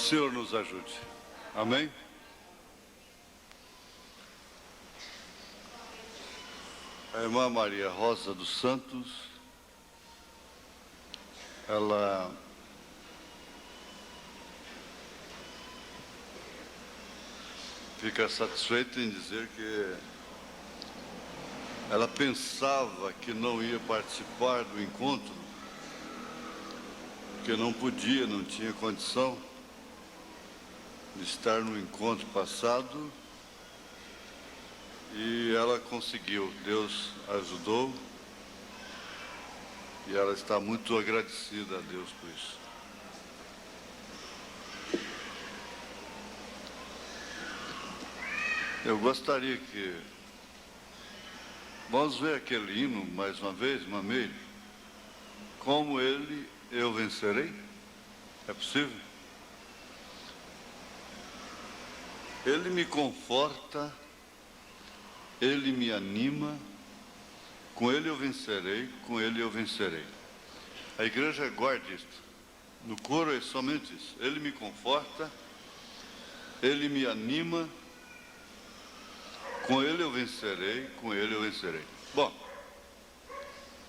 Senhor nos ajude. Amém? A irmã Maria Rosa dos Santos, ela fica satisfeita em dizer que ela pensava que não ia participar do encontro, porque não podia, não tinha condição de estar no encontro passado, e ela conseguiu. Deus ajudou e ela está muito agradecida a Deus por isso. Eu gostaria que... Vamos ver aquele hino mais uma vez, Mameire. Como ele, eu vencerei. É possível? Ele me conforta, ele me anima, com ele eu vencerei, com ele eu vencerei. A igreja guarda isto. No coro é somente isso. Ele me conforta, ele me anima, com ele eu vencerei, com ele eu vencerei. Bom,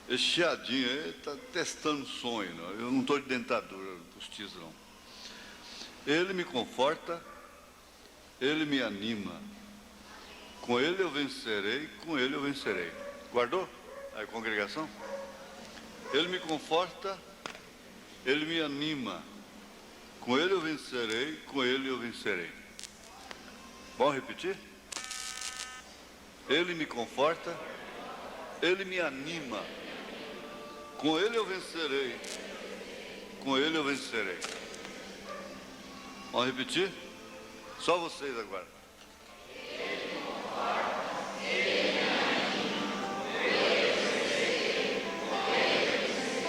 esse chiadinho aí está testando som aí, não? Eu não estou de dentadura postiça, não. Ele me conforta, ele me anima, com ele eu vencerei, com ele eu vencerei. Guardou a congregação? Ele me conforta, ele me anima, com ele eu vencerei, com ele eu vencerei. Vamos repetir? Ele me conforta, ele me anima, com ele eu vencerei, com ele eu vencerei. Vamos repetir? Só vocês agora. Ele me conforta, ele me anima, com ele eu vencerei, com ele eu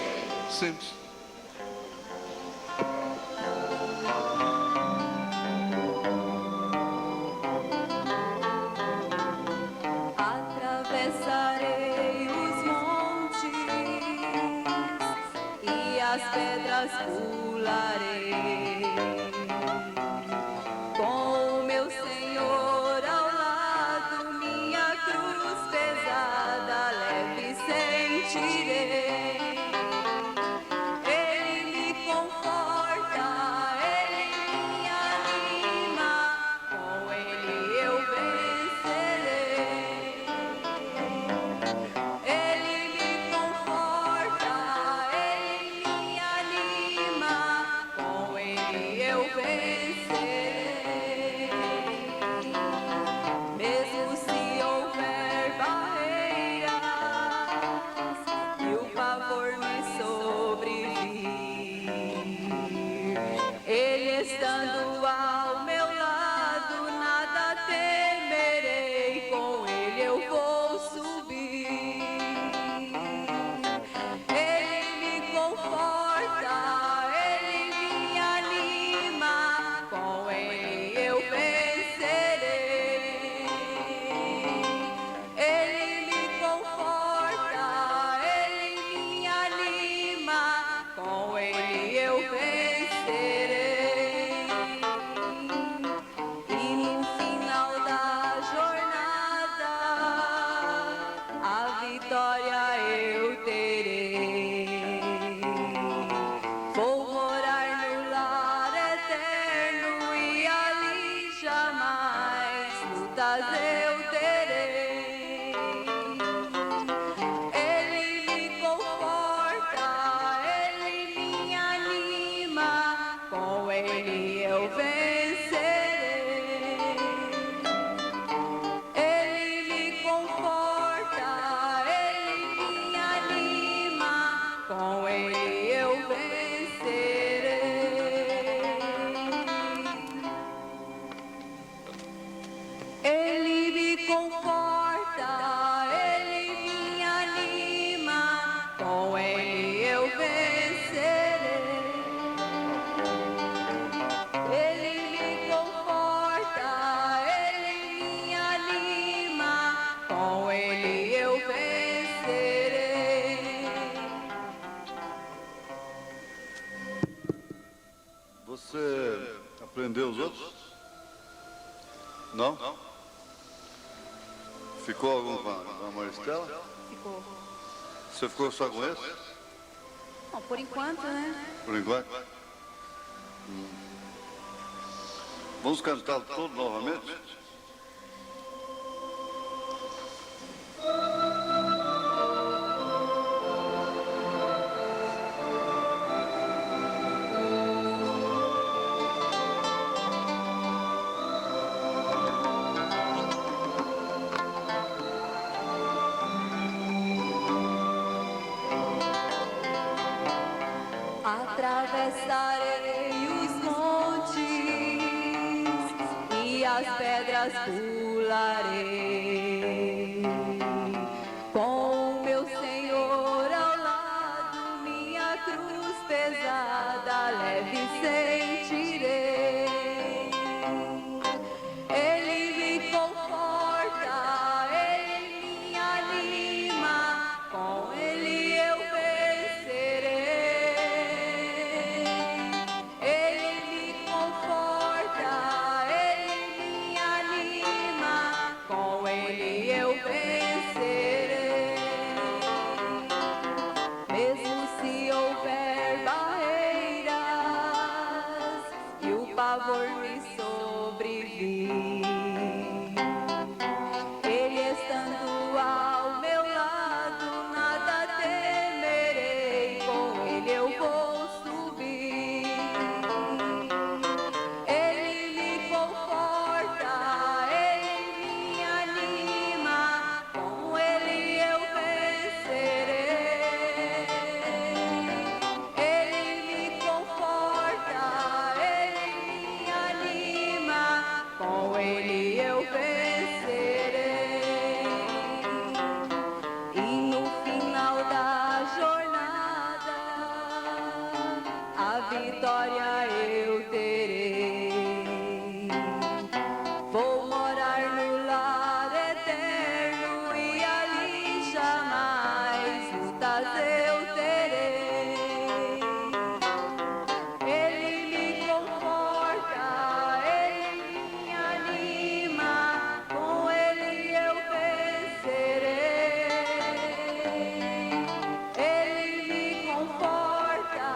vencerei. Simples. Atravessarei os montes e as pedras pularei, com o meu Senhor ao lado, minha cruz pesada leve sentirei. Ele me conforta, ele me anima, com ele eu vencerei. Ele me conforta, ele me anima, com ele eu vencerei. Mesmo se houver barreiras e o pavor me sobrevir, ele estando ao meu lado, nada temerei, com ele eu vou subir. Ele me conforta, ele me anima, com ele eu vencerei. Ele me conforta, ele me anima, com ele eu vencerei. E no final da jornada, a vitória eu terei. Vou morar no lar eterno e ali jamais lutas eu terei. Ele me conforta, ele me anima, com ele eu vencerei. Ele me conforta, ele me anima, com ele eu vencerei. Ele Ofendeu os outros? Não? Ficou algum com a Maristela? Ficou. Você ficou só com esse? Bom, por enquanto, né? Por enquanto? Vamos cantar todo novamente? Atravessarei os montes e as pedras pularei. Com o meu Senhor ao lado, minha cruz pesada leve sentirei. Ele me conforta, ele me anima, com ele eu vencerei. Ele me conforta, ele me anima, com ele eu vencerei. Mesmo se houver barreiras e o pavor me sobrevir, ele estando ao meu lado, nada temerei, com ele eu vou subir. Ele me conforta, ele me anima, com ele eu vencerei. Ele me conforta, ele me anima, com ele eu vencerei. E no final da jornada, a vitória eu terei. Vou morar no lar eterno e ali jamais lutas eu terei. Ele me conforta, ele me anima, com ele eu vencerei. Ele me conforta,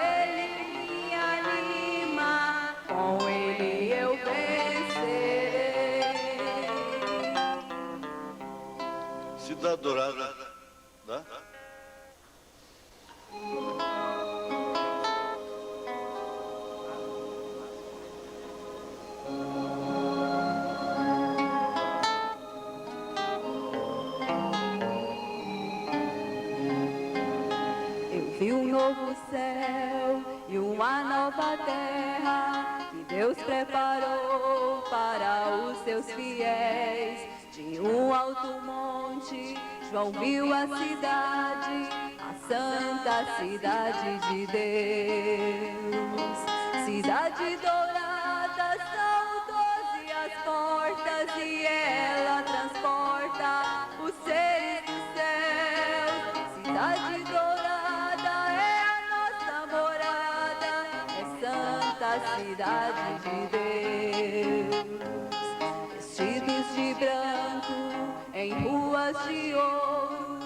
ele me anima, com ele eu vencerei. Cidade Dourada. Dá? Eu vi um novo céu e uma nova terra que Deus preparou para os seus fiéis. De um alto monte, João viu a cidade, a santa cidade de Deus. Cidade dourada, são 12 as portas e ela transporta os seres do céu. Cidade dourada é a nossa morada, é santa cidade de Deus. Vestidos de branco, em ruas de ouro,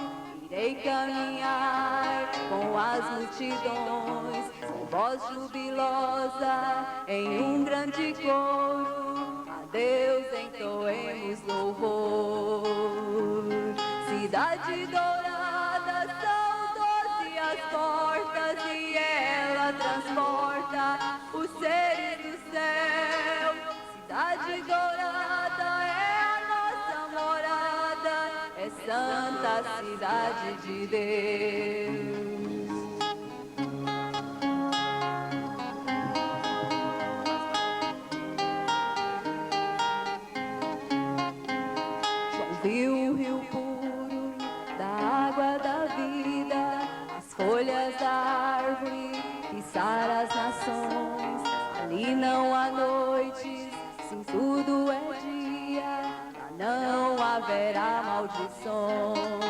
irei caminhar com as multidões, com voz jubilosa, em um grande coro, a Deus entoemos louvor. Cidade dourada, são 12 as portas e ela transporta os seres do céu. Cidade dourada é a nossa morada, é santa cidade de Deus. João viu o rio puro da água da vida, as folhas da árvore que sara as nações. Ali não há noites, sim, tudo é dia, lá não haverá maldições.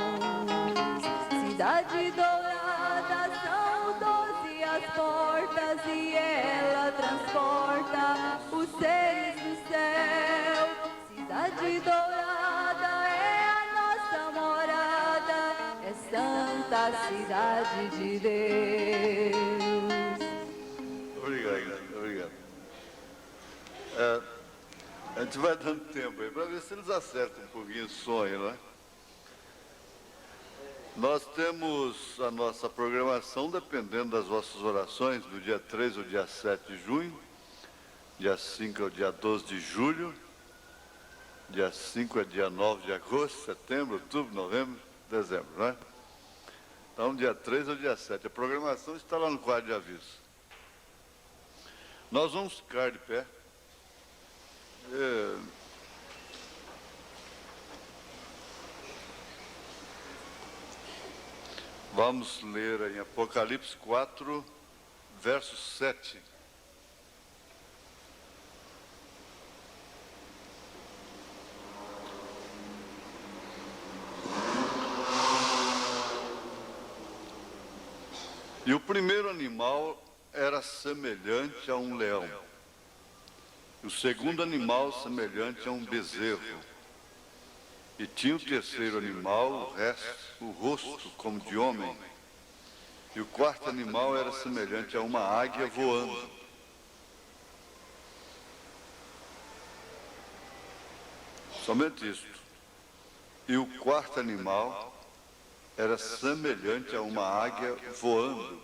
Cidade dourada, são 12 as portas e ela transporta cidade de Deus. Obrigado, obrigado. A gente vai dando tempo aí para ver se eles acertam um pouquinho o sonho, não é? Nós temos a nossa programação dependendo das vossas orações, do dia 3 ao dia 7 de junho, dia 5 ao dia 12 de julho, dia 5 é dia 9 de agosto, setembro, outubro, novembro, dezembro, não é? Então, dia 3 ao dia 7. A programação está lá no quadro de aviso. Nós vamos ficar de pé. Vamos ler em Apocalipse 4, verso 7. E o primeiro animal era semelhante a um leão. O segundo animal semelhante a um bezerro. E tinha o terceiro animal, o rosto como de homem. E o quarto animal era semelhante a uma águia voando. Somente isso. E o quarto animal era semelhante a uma águia voando.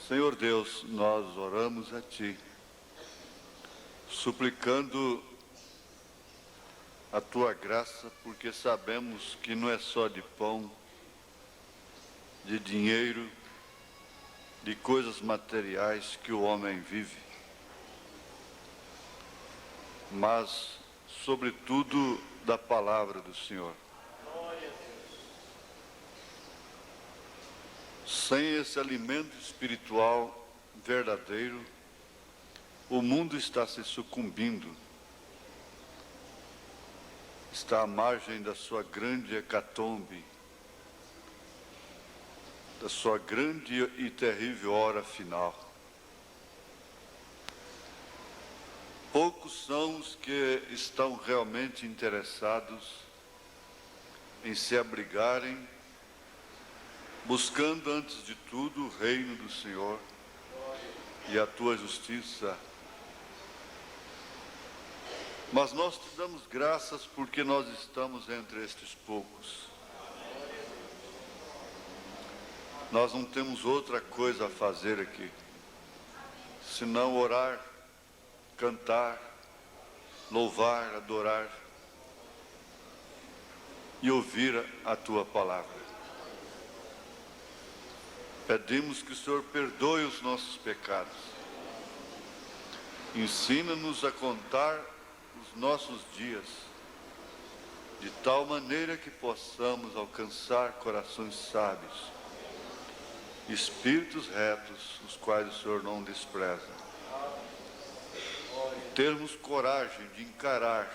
Senhor Deus, nós oramos a Ti, suplicando a Tua graça, porque sabemos que não é só de pão, de dinheiro, de coisas materiais que o homem vive, mas, sobretudo, da palavra do Senhor. Sem esse alimento espiritual verdadeiro, o mundo está se sucumbindo, está à margem da sua grande hecatombe, da sua grande e terrível hora final. Poucos são os que estão realmente interessados em se abrigarem, buscando antes de tudo o reino do Senhor e a tua justiça. Mas nós te damos graças porque nós estamos entre estes poucos. Nós não temos outra coisa a fazer aqui, senão orar, cantar, louvar, adorar e ouvir a tua palavra. Pedimos que o Senhor perdoe os nossos pecados. Ensina-nos a contar os nossos dias, de tal maneira que possamos alcançar corações sábios, espíritos retos, os quais o Senhor não despreza. Termos coragem de encarar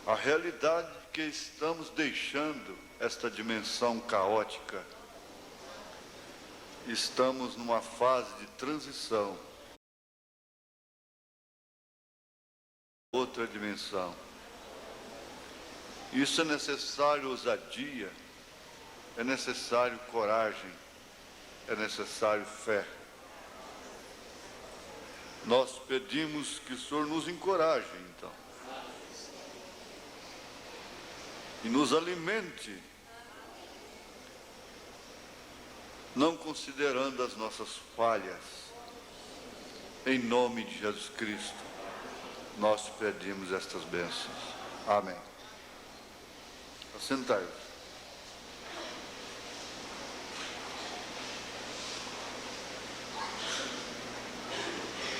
a realidade de que estamos deixando esta dimensão caótica. Estamos numa fase de transição, outra dimensão. Isso é necessário ousadia, é necessário coragem, é necessário fé. Nós pedimos que o Senhor nos encoraje, então, e nos alimente, não considerando as nossas falhas. Em nome de Jesus Cristo, nós te pedimos estas bênçãos. Amém. Assentai-vos.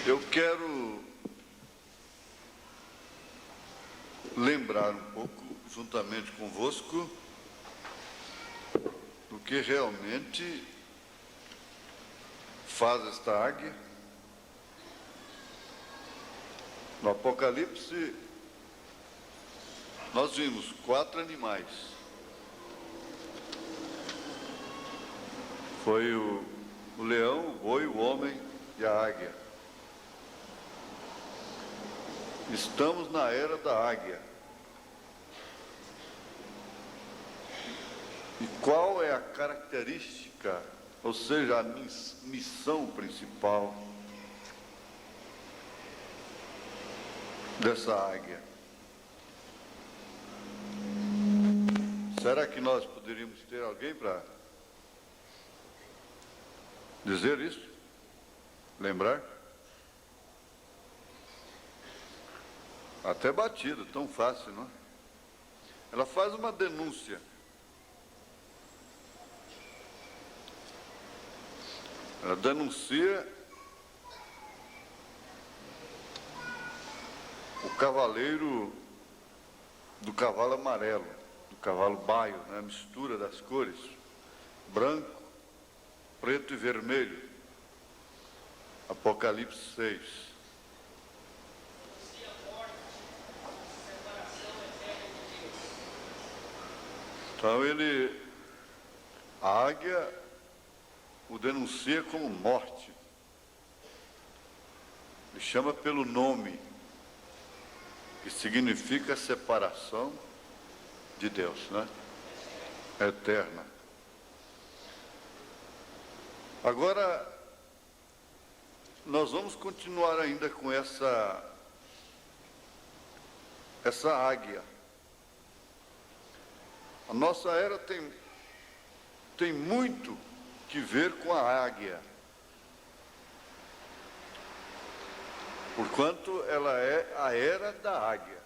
Eu quero lembrar um pouco, juntamente convosco, do que realmente faz esta águia. No Apocalipse, nós vimos 4 animais. Foi o leão, o boi, o homem e a águia. Estamos na era da águia. E qual é a característica, ou seja, a missão principal dessa águia? Será que nós poderíamos ter alguém para dizer isso? Lembrar? Até batido, tão fácil, não é? Ela faz uma denúncia. Ela denuncia o cavaleiro do cavalo amarelo, do cavalo baio, né? A mistura das cores, branco, preto e vermelho. Apocalipse 6. Então a águia o denuncia como morte. Ele chama pelo nome, que significa separação de Deus, né? Eterna. Agora, nós vamos continuar ainda com essa águia. A nossa era tem muito que ver com a águia, porquanto ela é a era da águia.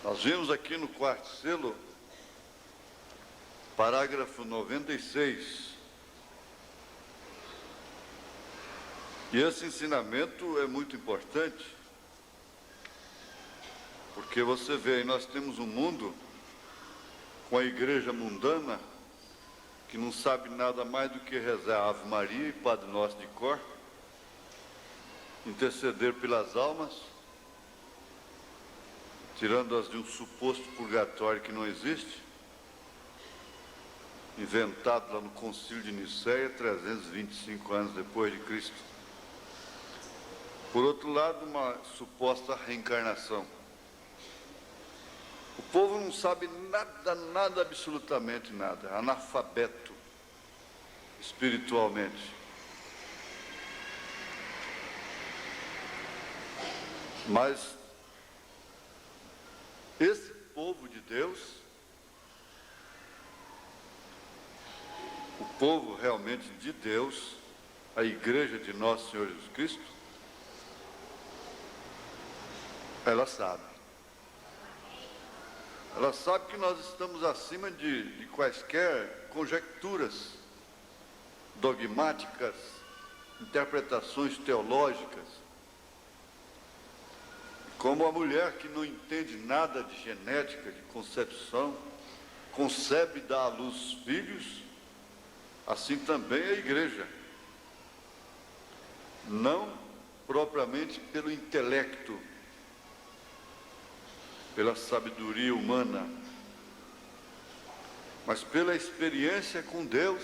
Nós vimos aqui no quarto selo, parágrafo 96, e esse ensinamento é muito importante, porque você vê aí, nós temos um mundo com a igreja mundana, que não sabe nada mais do que rezar Ave Maria e Padre Nosso de cor, interceder pelas almas, tirando-as de um suposto purgatório que não existe, inventado lá no Concílio de Nicéia, 325 anos depois de Cristo. Por outro lado, uma suposta reencarnação. O povo não sabe nada, absolutamente nada, é analfabeto espiritualmente. Mas esse povo de Deus, o povo realmente de Deus, a igreja de nosso Senhor Jesus Cristo, ela sabe. Ela sabe que nós estamos acima de quaisquer conjecturas dogmáticas, interpretações teológicas. Como a mulher que não entende nada de genética, de concepção, concebe e dá à luz filhos, assim também a igreja. Não propriamente pelo intelecto, pela sabedoria humana, mas pela experiência com Deus,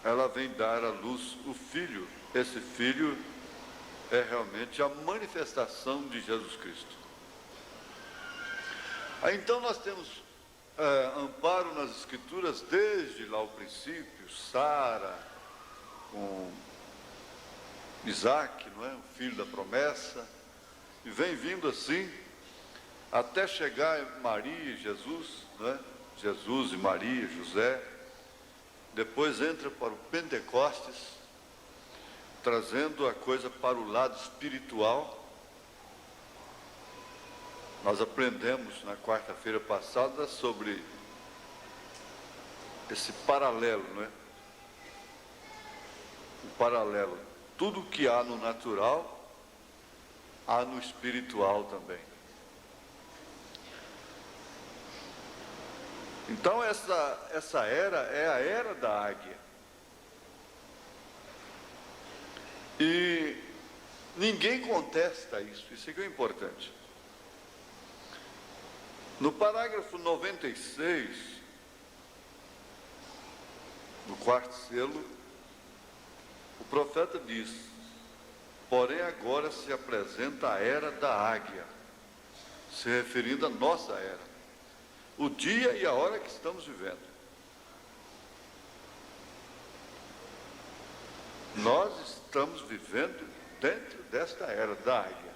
ela vem dar à luz o Filho. Esse Filho é realmente a manifestação de Jesus Cristo. Aí então nós temos amparo nas Escrituras desde lá o princípio, Sara com Isaac, não é? O filho da promessa, e vem vindo assim, até chegar Maria e Jesus, né? Jesus e Maria, José. Depois entra para o Pentecostes, trazendo a coisa para o lado espiritual. Nós aprendemos na quarta-feira passada sobre esse paralelo, não é? O paralelo. Tudo que há no natural, há no espiritual também. Então essa era é a era da águia. E ninguém contesta isso aqui é importante. No parágrafo 96, do quarto selo, o profeta diz: porém agora se apresenta a era da águia. se referindo à nossa era, o dia e a hora que estamos vivendo. Nós estamos vivendo dentro desta era da águia.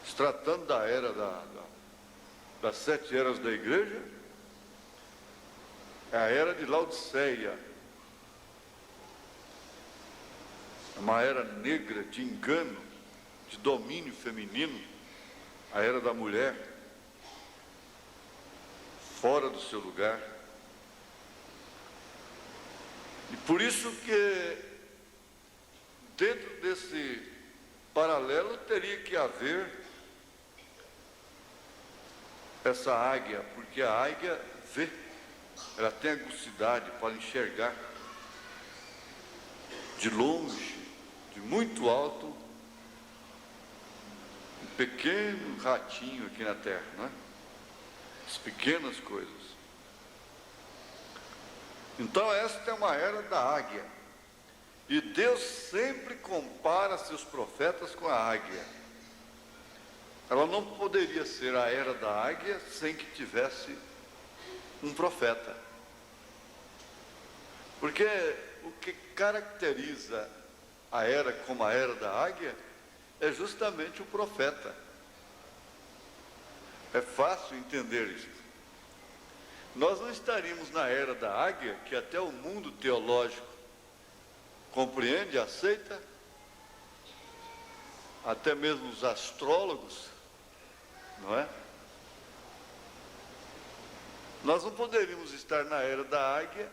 Se tratando da era das 7 eras da igreja, é a era de Laodiceia. É uma era negra de engano, de domínio feminino, a era da mulher, fora do seu lugar. E por isso que, dentro desse paralelo, teria que haver essa águia, porque a águia vê, ela tem agucidade para enxergar de longe, de muito alto, um pequeno ratinho aqui na terra, não é? As pequenas coisas. Então esta é uma era da águia, e Deus sempre compara seus profetas com a águia. Ela não poderia ser a era da águia sem que tivesse um profeta, porque o que caracteriza a era como a era da águia é justamente o profeta. É fácil entender isso. Nós não estaríamos na era da águia, que até o mundo teológico compreende, aceita, até mesmo os astrólogos, não é? Nós não poderíamos estar na era da águia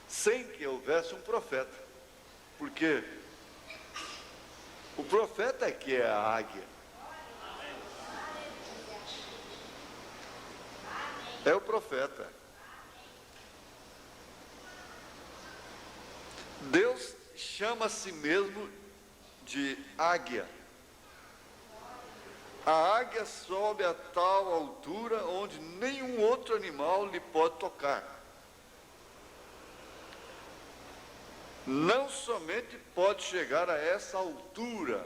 sem que houvesse um profeta, porque o profeta é que é a águia. É o profeta. Deus chama a si mesmo de águia. A águia sobe a tal altura onde nenhum outro animal lhe pode tocar. Não somente pode chegar a essa altura,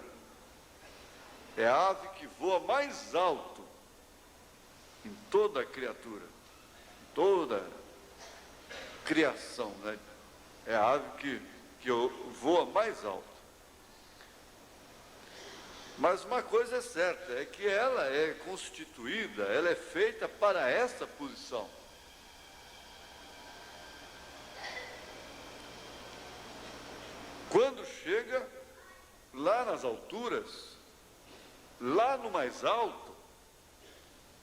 é a ave que voa mais alto em toda a criatura, em toda a criação, né? É a ave que voa mais alto. Mas uma coisa é certa, é que ela é constituída, ela é feita para essa posição. Quando chega lá nas alturas, lá no mais alto,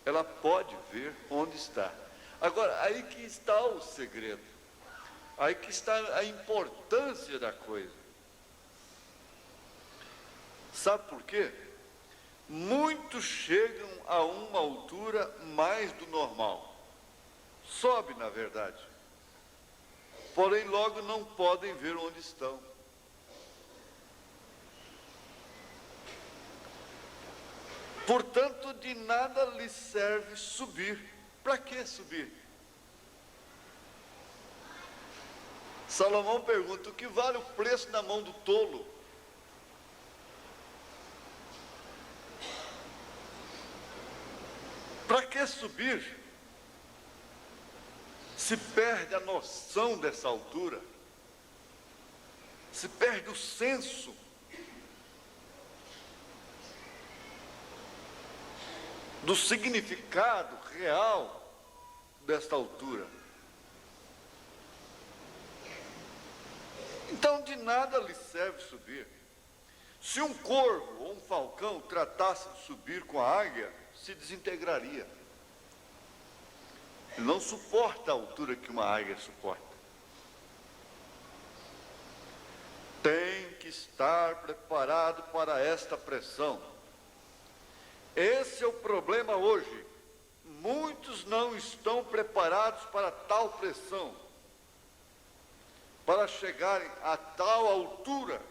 ela pode ver onde está. Agora, aí que está o segredo, aí que está a importância da coisa. Sabe por quê? Muitos chegam a uma altura mais do normal. Sobe, na verdade. Porém, logo não podem ver onde estão. Portanto, de nada lhe serve subir. Para que subir? Salomão pergunta: o que vale o preço na mão do tolo? Para que subir? Se perde a noção dessa altura, se perde o senso. Do significado real desta altura. Então, de nada lhe serve subir. Se um corvo ou um falcão tratasse de subir com a águia, se desintegraria. Ele não suporta a altura que uma águia suporta. Tem que estar preparado para esta pressão. Esse é o problema hoje. Muitos não estão preparados para tal pressão, para chegarem a tal altura.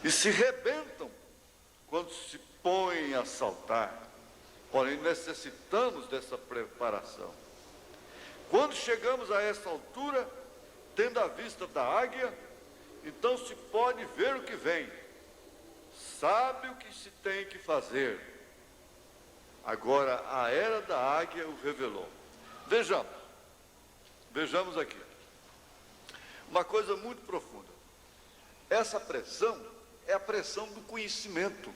E se rebentam quando se põem a saltar. Porém, necessitamos dessa preparação. Quando chegamos a essa altura, tendo a vista da águia, então se pode ver o que vem, sabe o que se tem que fazer. Agora a era da águia o revelou. Vejamos aqui, uma coisa muito profunda. Essa pressão é a pressão do conhecimento,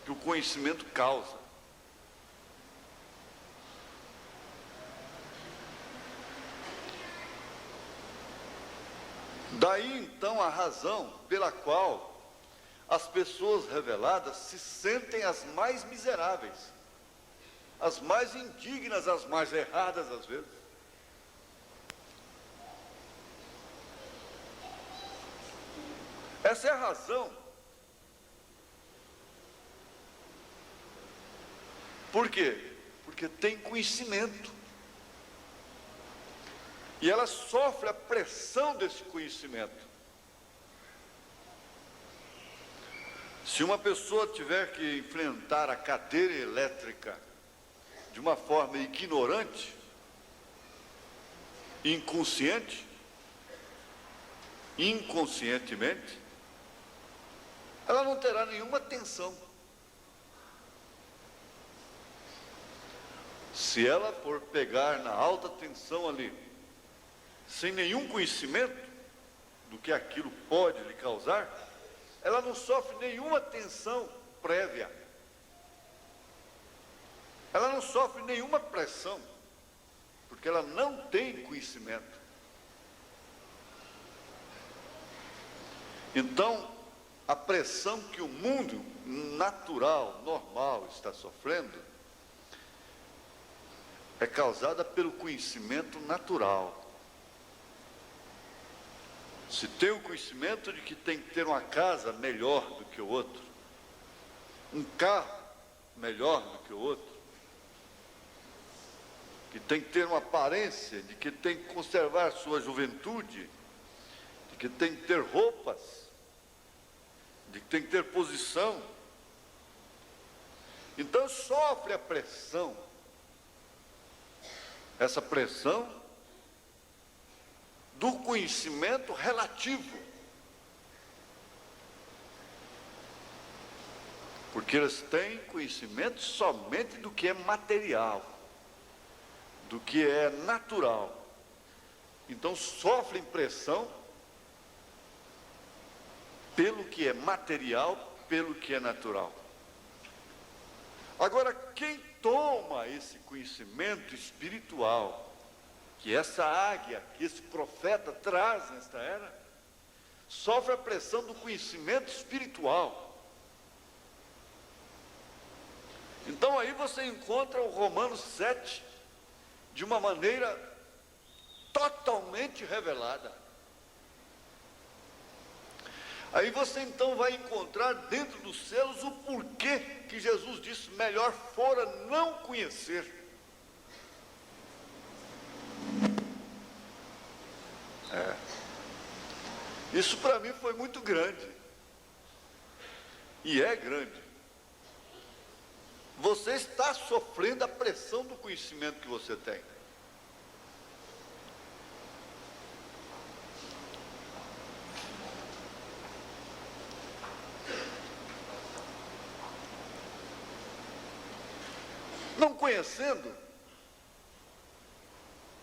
que o conhecimento causa. Daí então a razão pela qual as pessoas reveladas se sentem as mais miseráveis, as mais indignas, as mais erradas às vezes. Essa é a razão. Por quê? Porque tem conhecimento. E ela sofre a pressão desse conhecimento. Se uma pessoa tiver que enfrentar a cadeira elétrica de uma forma ignorante, inconscientemente, ela não terá nenhuma tensão. Se ela for pegar na alta tensão ali, sem nenhum conhecimento do que aquilo pode lhe causar, ela não sofre nenhuma tensão prévia. Ela não sofre nenhuma pressão, porque ela não tem conhecimento. Então, a pressão que o mundo natural, normal, está sofrendo, é causada pelo conhecimento natural. Se tem o conhecimento de que tem que ter uma casa melhor do que o outro, um carro melhor do que o outro, que tem que ter uma aparência, de que tem que conservar sua juventude, de que tem que ter roupas, de que tem que ter posição, então sofre a pressão. Essa pressão do conhecimento relativo, porque eles têm conhecimento somente do que é material, do que é natural. Então sofrem pressão pelo que é material, pelo que é natural. Agora, quem toma esse conhecimento espiritual, que essa águia, que esse profeta traz nesta era, sofre a pressão do conhecimento espiritual. Então aí você encontra o Romanos 7 de uma maneira totalmente revelada. Aí você então vai encontrar dentro dos selos o porquê que Jesus disse: melhor fora não conhecer. Isso para mim foi muito grande. E é grande. Você está sofrendo a pressão do conhecimento que você tem. Não conhecendo,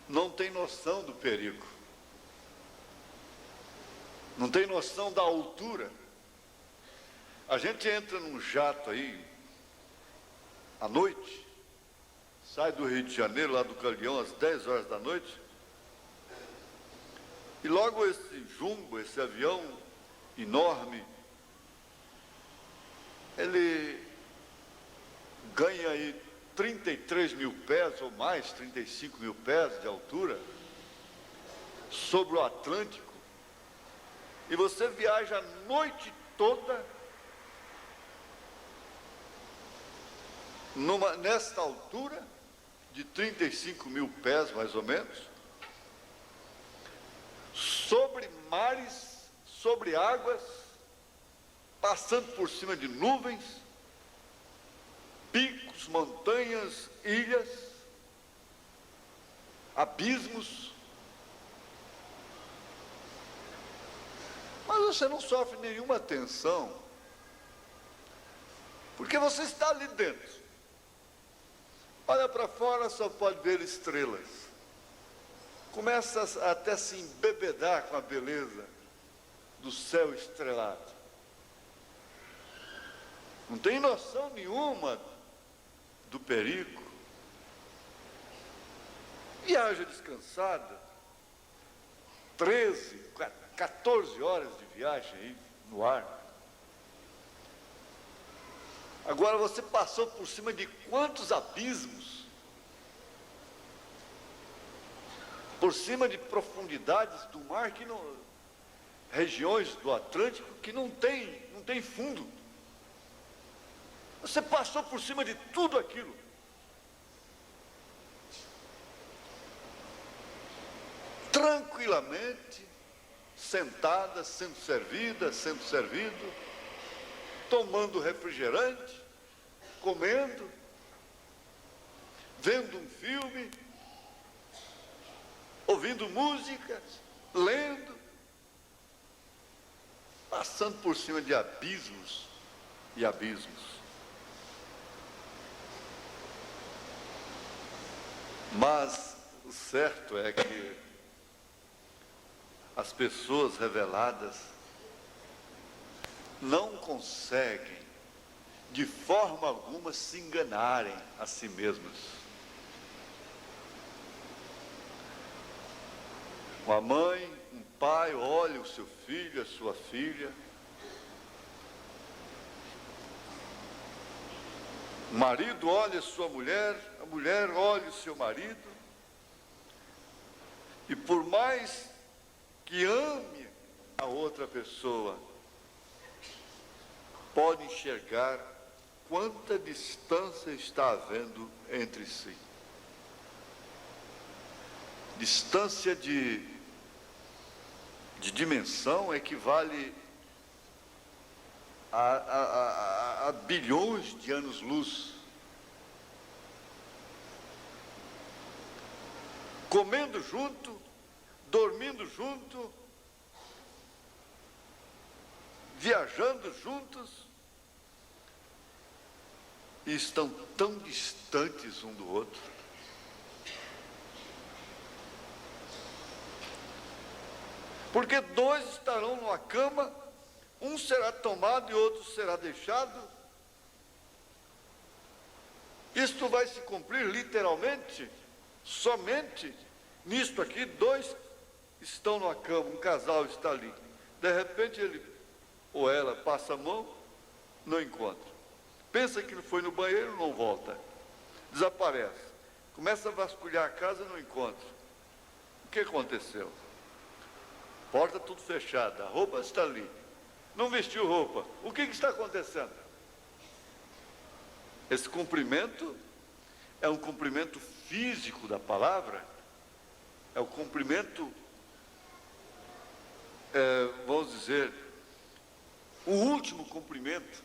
não tem noção do perigo. Não tem noção da altura. A gente entra num jato aí, à noite, sai do Rio de Janeiro, lá do Galeão, às 10 horas da noite, e logo esse jumbo, esse avião enorme, ele ganha aí 33 mil pés ou mais, 35 mil pés de altura, sobre o Atlântico, e você viaja a noite toda nesta altura de 35 mil pés, mais ou menos, sobre mares, sobre águas, passando por cima de nuvens, picos, montanhas, ilhas, abismos. Mas você não sofre nenhuma tensão, porque você está ali dentro. Olha para fora, só pode ver estrelas. Começa a até se embebedar com a beleza do céu estrelado. Não tem noção nenhuma do perigo. Viaja descansada, 13, 14 horas de viagem aí no ar. Agora você passou por cima de quantos abismos? Por cima de profundidades do mar que não, regiões do Atlântico que não tem fundo. Você passou por cima de tudo aquilo. Tranquilamente, sentada, sendo servida, sendo servido, tomando refrigerante, comendo, vendo um filme, ouvindo música, lendo, passando por cima de abismos e abismos. Mas o certo é que as pessoas reveladas não conseguem, de forma alguma, se enganarem a si mesmas. Uma mãe, um pai olha o seu filho, a sua filha. O marido olha a sua mulher, a mulher olha o seu marido. E por mais que ame a outra pessoa, pode enxergar quanta distância está havendo entre si. Distância de dimensão equivale a bilhões de anos-luz. Comendo junto, dormindo junto, viajando juntos, e estão tão distantes um do outro. Porque dois estarão numa cama, um será tomado e outro será deixado. Isto vai se cumprir literalmente, somente nisto aqui. Dois estão numa cama, um casal está ali. De repente ele ou ela passa a mão, não encontra. Pensa que ele foi no banheiro, não volta. Desaparece. Começa a vasculhar a casa, não encontra. O que aconteceu? Porta tudo fechada, a roupa está ali. Não vestiu roupa. O que está acontecendo? Esse cumprimento é um cumprimento físico da palavra, é o cumprimento, vamos dizer, o último cumprimento,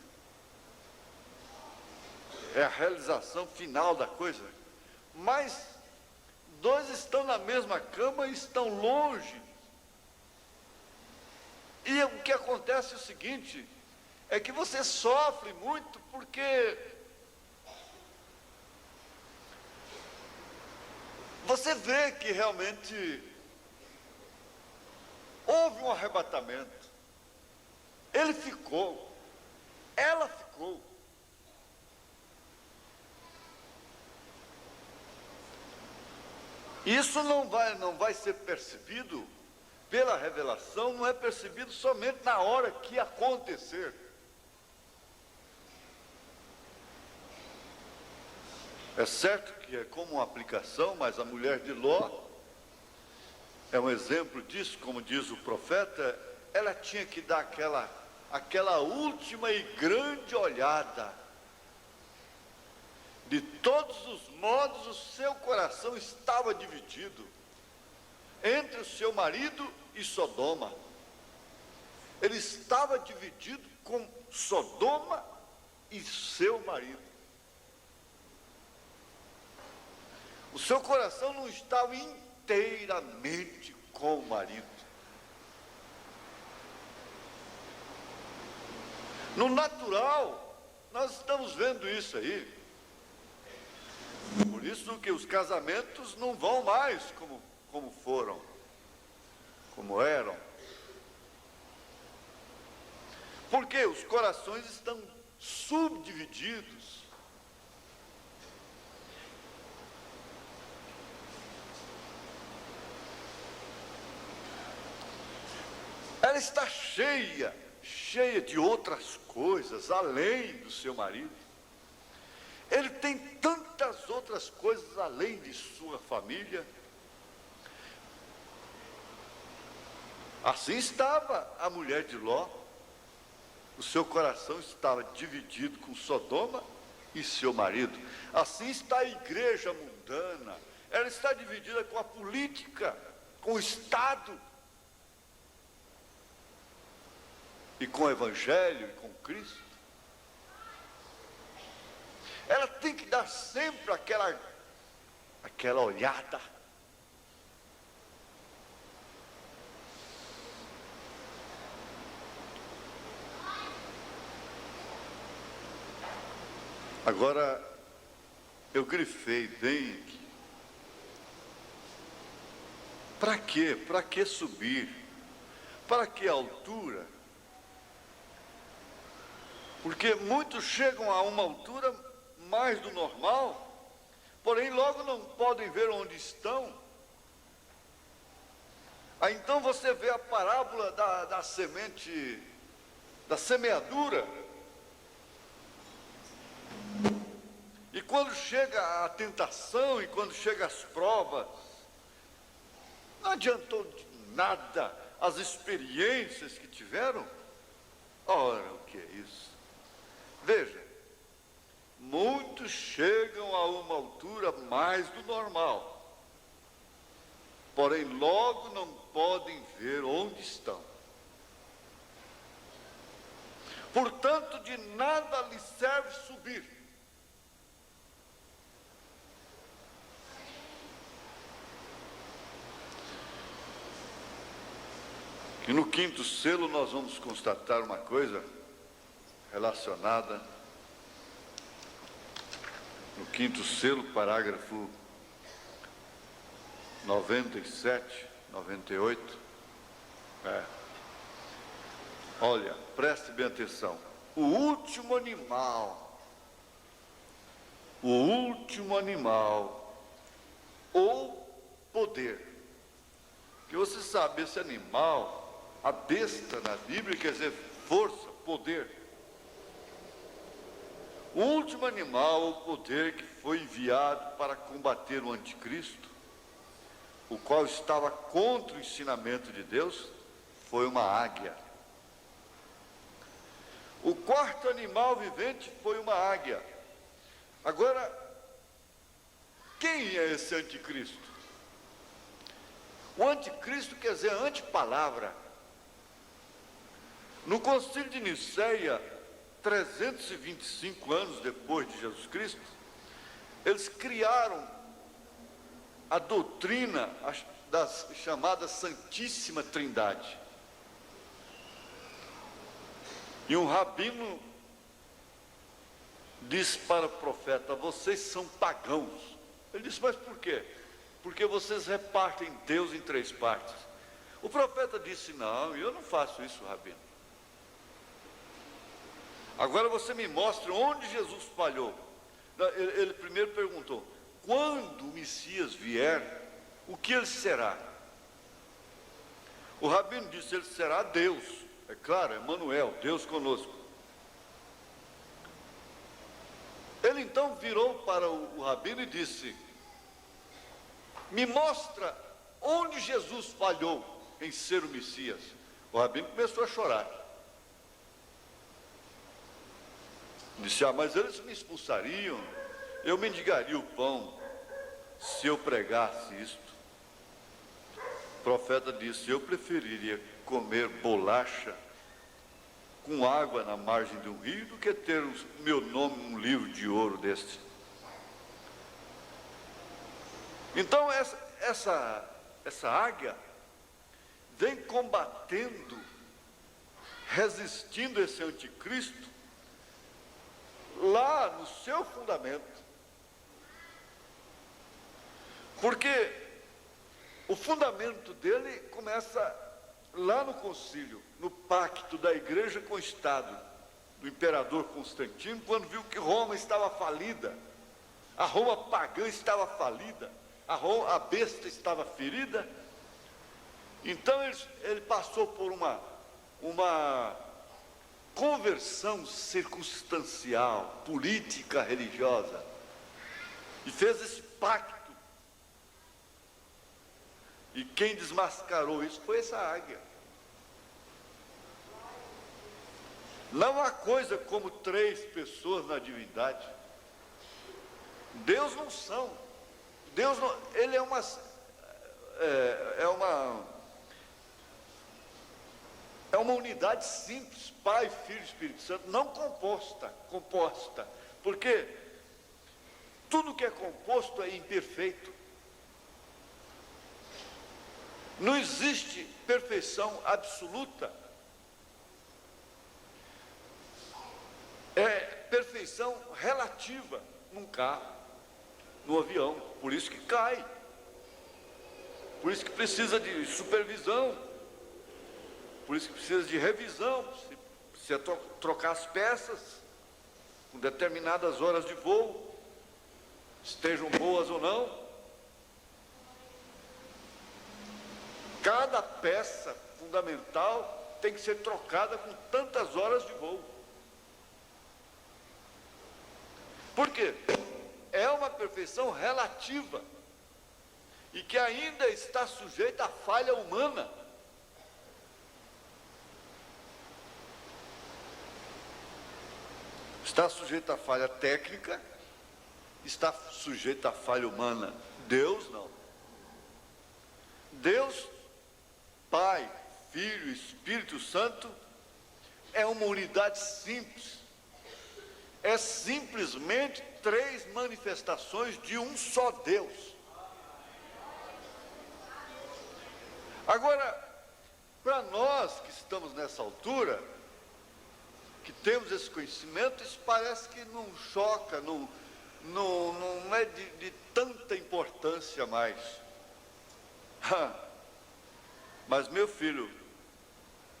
é a realização final da coisa. Mas dois estão na mesma cama e estão longe. E o que acontece é o seguinte, é que você sofre muito porque você vê que realmente houve um arrebatamento. Ele ficou, ela ficou. Isso não vai ser percebido pela revelação, não é percebido somente na hora que acontecer. É certo que é como uma aplicação, mas a mulher de Ló é um exemplo disso, como diz o profeta. Ela tinha que dar aquela última e grande olhada. De todos os modos, o seu coração estava dividido entre o seu marido e Sodoma. Ele estava dividido com Sodoma e seu marido. O seu coração não estava inteiramente com o marido. No natural, nós estamos vendo isso aí. Por isso que os casamentos não vão mais como foram, como eram. Porque os corações estão subdivididos. Ela está cheia de outras coisas além do seu marido. Ele tem tantas outras coisas além de sua família. Assim estava a mulher de Ló. O seu coração estava dividido com Sodoma e seu marido. Assim está a igreja mundana. Ela está dividida com a política, com o Estado, e com o Evangelho, e com Cristo. Ela tem que dar sempre aquela olhada. Agora, eu grifei bem aqui. Para quê? Para que subir? Para que altura? Porque muitos chegam a uma altura mais do normal, porém logo não podem ver onde estão. Aí então você vê a parábola da semente, da semeadura. E quando chega a tentação, e quando chega as provas, não adiantou de nada as experiências que tiveram. Ora, o que é isso? Veja, muitos chegam a uma altura mais do normal, porém logo não podem ver onde estão. Portanto, de nada lhes serve subir. E no quinto selo nós vamos constatar uma coisa relacionada. No quinto selo, parágrafo 97, 98. Olha, preste bem atenção. O último animal, ou poder. Que você sabe, esse animal, a besta na Bíblia quer dizer força, poder. O último animal ou poder que foi enviado para combater o anticristo, o qual estava contra o ensinamento de Deus, foi uma águia. O quarto animal vivente foi uma águia. Agora, quem é esse anticristo? O anticristo quer dizer antipalavra. No concílio de Niceia, 325 anos depois de Jesus Cristo, eles criaram a doutrina da chamada Santíssima Trindade. E um rabino disse para o profeta: vocês são pagãos. Ele disse: mas por quê? Porque vocês repartem Deus em três partes. O profeta disse: não, eu não faço isso, rabino. Agora você me mostra onde Jesus falhou. Ele primeiro perguntou: quando o Messias vier, o que ele será? O rabino disse: ele será Deus. É claro, Emanuel, Deus conosco. Ele então virou para o rabino e disse: me mostra onde Jesus falhou em ser o Messias. O rabino começou a chorar. Disse: mas eles me expulsariam, eu mendigaria o pão se eu pregasse isto. O profeta disse: eu preferiria comer bolacha com água na margem de um rio do que ter o meu nome num livro de ouro deste. Então essa águia vem combatendo resistindo esse anticristo lá no seu fundamento. Porque o fundamento dele começa lá no concílio, no pacto da igreja com o Estado, do imperador Constantino, quando viu que Roma estava falida, a Roma pagã estava falida, a besta estava ferida. Então ele passou por uma conversão circunstancial, política, religiosa, e fez esse pacto. E quem desmascarou isso foi essa águia. Não há coisa como 3 pessoas na divindade. Deus não são. Deus não, ele é uma unidade simples, Pai, Filho e Espírito Santo, não composta, porque tudo que é composto é imperfeito. Não existe perfeição absoluta. É perfeição relativa num carro, no avião, por isso que cai, por isso que precisa de supervisão, por isso que precisa de revisão, precisa trocar as peças com determinadas horas de voo, estejam boas ou não. Cada peça fundamental tem que ser trocada com tantas horas de voo. Por quê? É uma perfeição relativa e que ainda está sujeita à falha humana. Está sujeita à falha técnica, está sujeita à falha humana. Deus não. Deus, Pai, Filho e Espírito Santo, é uma unidade simples. É simplesmente 3 manifestações de um só Deus. Agora, para nós que estamos nessa altura, que temos esse conhecimento, isso parece que não choca, não é de tanta importância mais. Mas meu filho,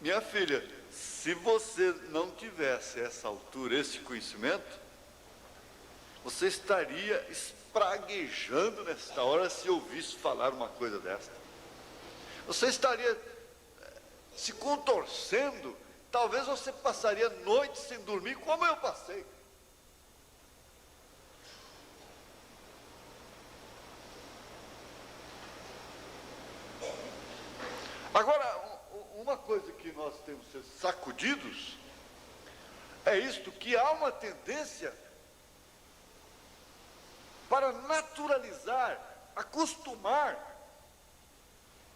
minha filha, se você não tivesse essa altura, esse conhecimento, você estaria espraguejando nesta hora se ouvisse falar uma coisa desta. Você estaria se contorcendo, talvez você passaria noites sem dormir, como eu passei. Agora, uma coisa que nós temos que ser sacudidos é isto, que há uma tendência para naturalizar, acostumar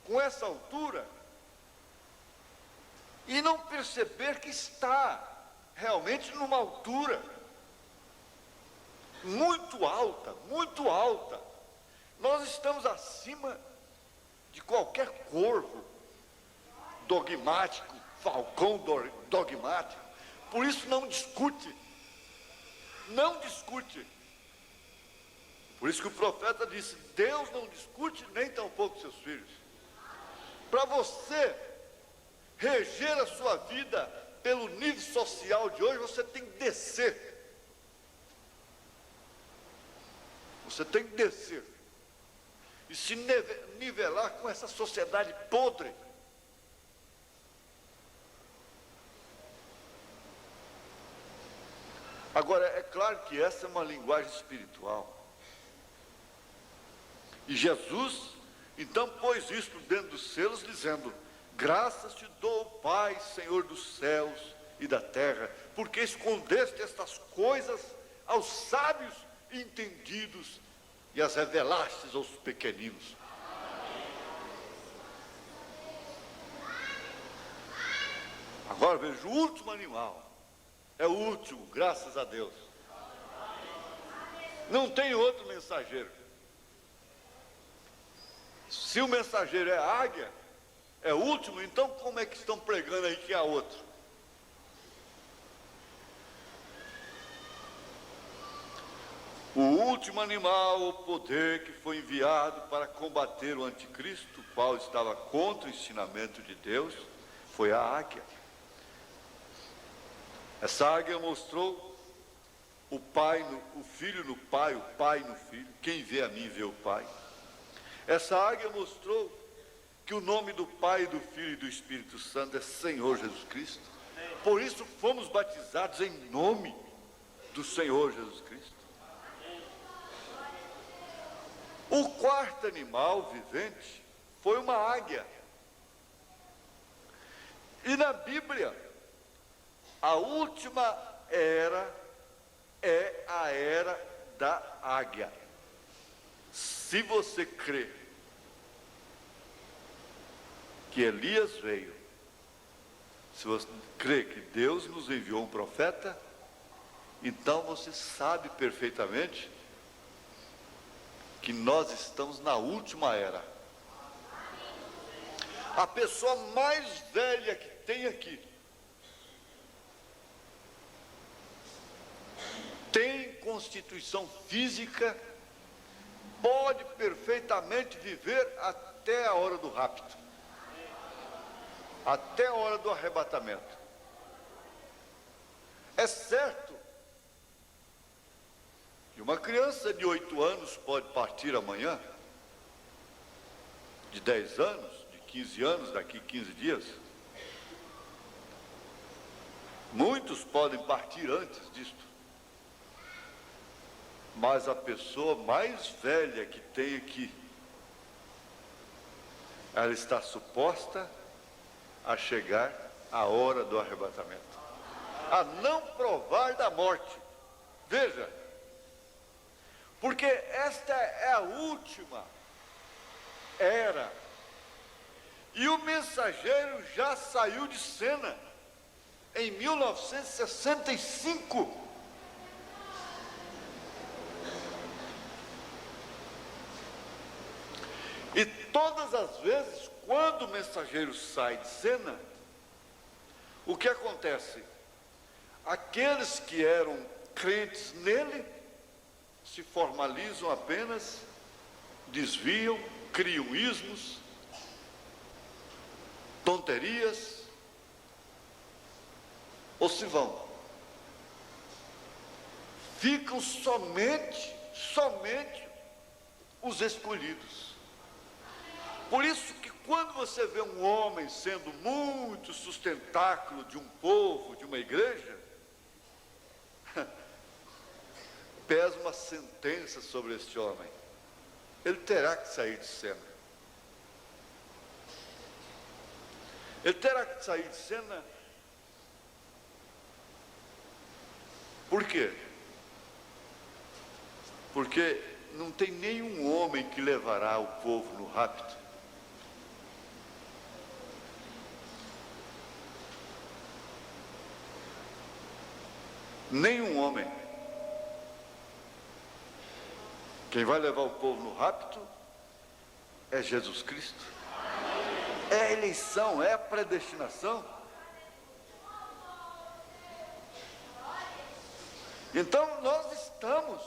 com essa altura e não perceber que está realmente numa altura muito alta, muito alta. Nós estamos acima de qualquer corvo dogmático, falcão dogmático. Por isso não discute. Não discute. Por isso que o profeta disse, Deus não discute nem tampouco seus filhos. Para você reger a sua vida pelo nível social de hoje, você tem que descer. Você tem que descer. E se nivelar com essa sociedade podre. Agora, é claro que essa é uma linguagem espiritual. E Jesus, então, pôs isto dentro dos selos, dizendo, graças te dou, Pai, Senhor dos céus e da terra, porque escondeste estas coisas aos sábios e entendidos e as revelastes aos pequeninos. Agora veja o último animal. É o último, graças a Deus. Não tem outro mensageiro. Se o mensageiro é a águia, é o último, então como é que estão pregando aí que há outro? O último animal, o poder que foi enviado para combater o anticristo, o qual estava contra o ensinamento de Deus, foi a águia. Essa águia mostrou o filho no pai, o pai no filho. Quem vê a mim vê o pai. Essa águia mostrou que o nome do Pai, do Filho e do Espírito Santo é Senhor Jesus Cristo. Por isso fomos batizados em nome do Senhor Jesus Cristo. O quarto animal vivente foi uma águia. E na Bíblia, a última era é a era da águia. Se você crê que Elias veio, se você crê que Deus nos enviou um profeta, então você sabe perfeitamente que nós estamos na última era. A pessoa mais velha que tem aqui tem constituição física, pode perfeitamente viver até a hora do rapto, até a hora do arrebatamento. É certo que uma criança de 8 anos pode partir amanhã, de 10 anos, de 15 anos, daqui 15 dias. Muitos podem partir antes disto. Mas a pessoa mais velha que tem aqui, ela está suposta a chegar à hora do arrebatamento, a não provar da morte. Veja, porque esta é a última era, e o mensageiro já saiu de cena em 1965. E todas as vezes, quando o mensageiro sai de cena, o que acontece? Aqueles que eram crentes nele se formalizam apenas, desviam, criam ismos, tonterias, ou se vão. Ficam somente os escolhidos. Por isso que quando você vê um homem sendo muito sustentáculo de um povo, de uma igreja, pesa uma sentença sobre este homem. Ele terá que sair de cena. Ele terá que sair de cena. Por quê? Porque não tem nenhum homem que levará o povo no rapto. Nenhum homem. Quem vai levar o povo no rapto é Jesus Cristo. É a eleição, é a predestinação. Então nós estamos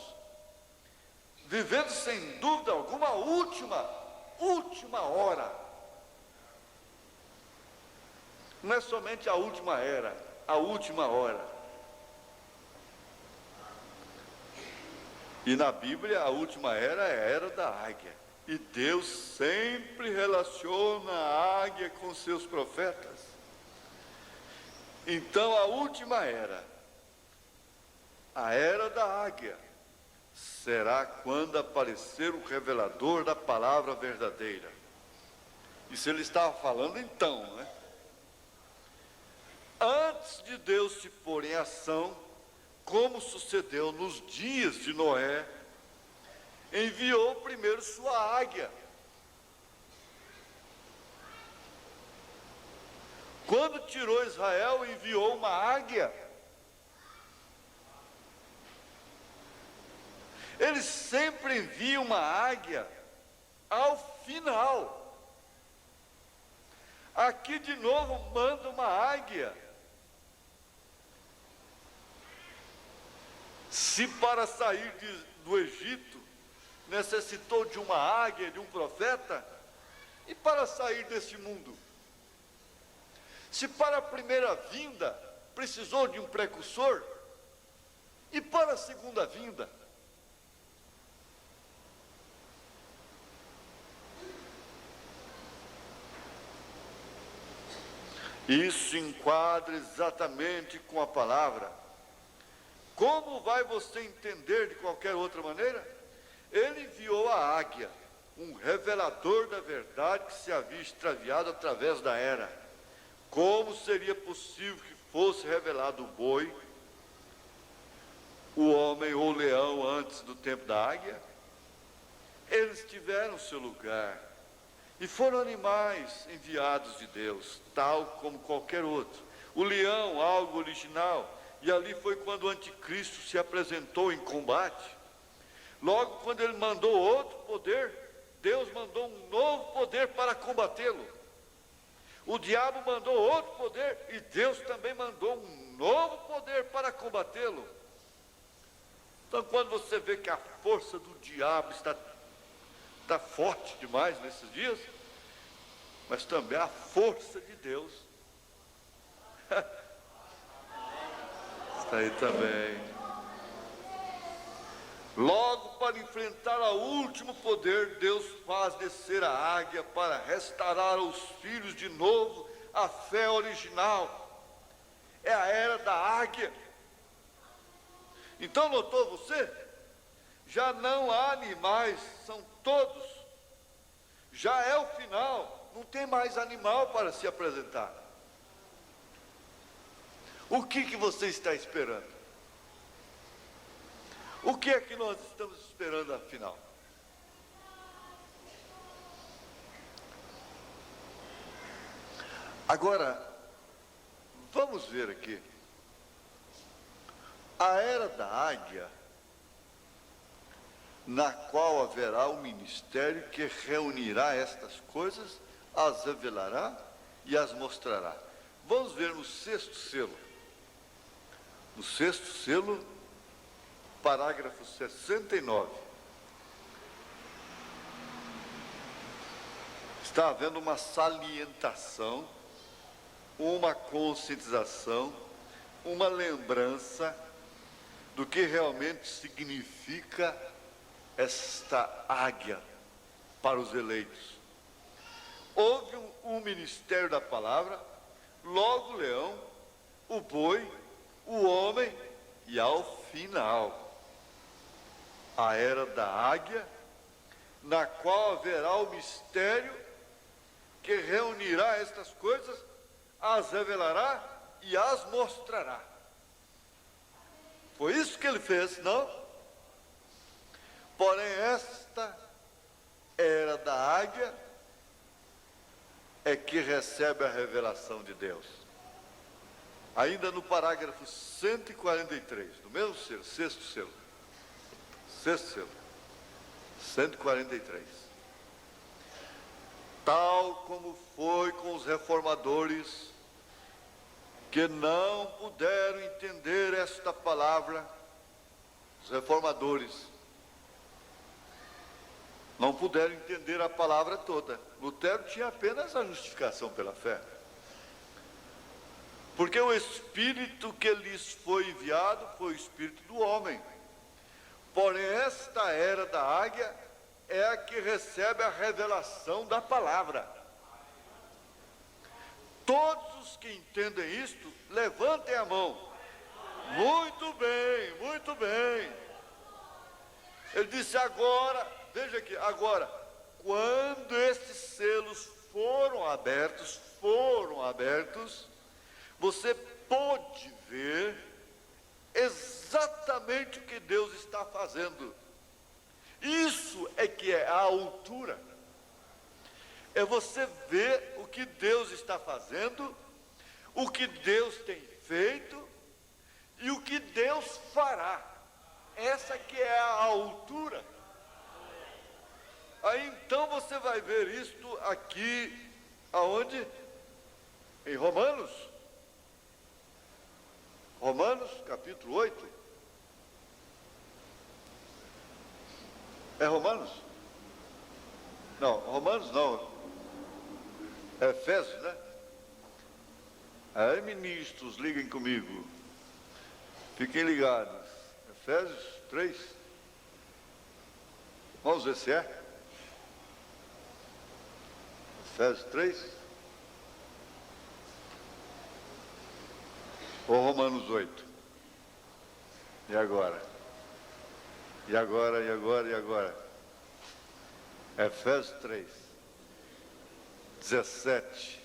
vivendo sem dúvida alguma a última hora. Não é somente a última era, a última hora. E na Bíblia a última era é a era da águia. E Deus sempre relaciona a águia com seus profetas. Então a última era, a era da águia, será quando aparecer o revelador da palavra verdadeira. Isso ele estava falando então, né? Antes de Deus se pôr em ação, como sucedeu nos dias de Noé, enviou primeiro sua águia. Quando tirou Israel, enviou uma águia. Ele sempre envia uma águia ao final. Aqui de novo manda uma águia. Se para sair do Egito necessitou de uma águia, de um profeta, e para sair deste mundo? Se para a primeira vinda precisou de um precursor, e para a segunda vinda? Isso enquadra exatamente com a palavra. Como vai você entender de qualquer outra maneira? Ele enviou a águia, um revelador da verdade que se havia extraviado através da era. Como seria possível que fosse revelado o boi, o homem ou o leão antes do tempo da águia? Eles tiveram seu lugar e foram animais enviados de Deus, tal como qualquer outro. O leão, algo original, e ali foi quando o anticristo se apresentou em combate. Logo, quando ele mandou outro poder, Deus mandou um novo poder para combatê-lo. O diabo mandou outro poder e Deus também mandou um novo poder para combatê-lo. Então, quando você vê que a força do diabo está forte demais nesses dias, mas também a força de Deus está aí também. Logo, para enfrentar o último poder, Deus faz descer a águia para restaurar aos filhos de novo a fé original. É a era da águia. Então, notou você? Já não há animais, são todos. Já é o final, não tem mais animal para se apresentar. O que você está esperando? O que é que nós estamos esperando afinal? Agora, vamos ver aqui. A era da águia, na qual haverá o ministério que reunirá estas coisas, as revelará e as mostrará. Vamos ver no sexto selo. No sexto selo, parágrafo 69. Está havendo uma salientação, uma conscientização, uma lembrança do que realmente significa esta águia para os eleitos. Houve um ministério da palavra, logo o leão, o boi, o homem e ao final a era da águia, na qual haverá o mistério que reunirá estas coisas, as revelará e as mostrará. Foi isso que ele fez, não? Porém, esta era da águia é que recebe a revelação de Deus. Ainda no parágrafo 143, do mesmo selo, sexto selo, 143. Tal como foi com os reformadores, que não puderam entender esta palavra, os reformadores não puderam entender a palavra toda. Lutero tinha apenas a justificação pela fé. Porque o Espírito que lhes foi enviado foi o Espírito do homem. Porém, esta era da águia é a que recebe a revelação da palavra. Todos os que entendem isto, levantem a mão. Muito bem, muito bem. Ele disse agora, veja aqui, agora, quando estes selos foram abertos, você pôde ver exatamente o que Deus está fazendo. Isso é que é a altura. É você ver o que Deus está fazendo, o que Deus tem feito e o que Deus fará. Essa que é a altura. Aí então você vai ver isto aqui, aonde? Em Romanos. Romanos, capítulo 8. É Romanos? Não, Romanos não. É Efésios, né? Aí, ministros, liguem comigo. Fiquem ligados. Efésios 3. Vamos ver se é. Efésios 3. Ou Romanos 8. E agora? E agora, e agora, e agora? Efésios 3, 17.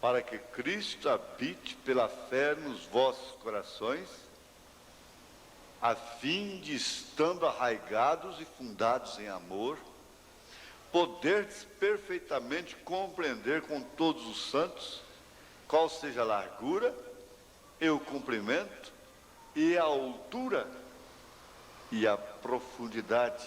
Para que Cristo habite pela fé nos vossos corações, a fim de, estando arraigados e fundados em amor, poderdes perfeitamente compreender com todos os santos qual seja a largura e o comprimento e a altura e a profundidade.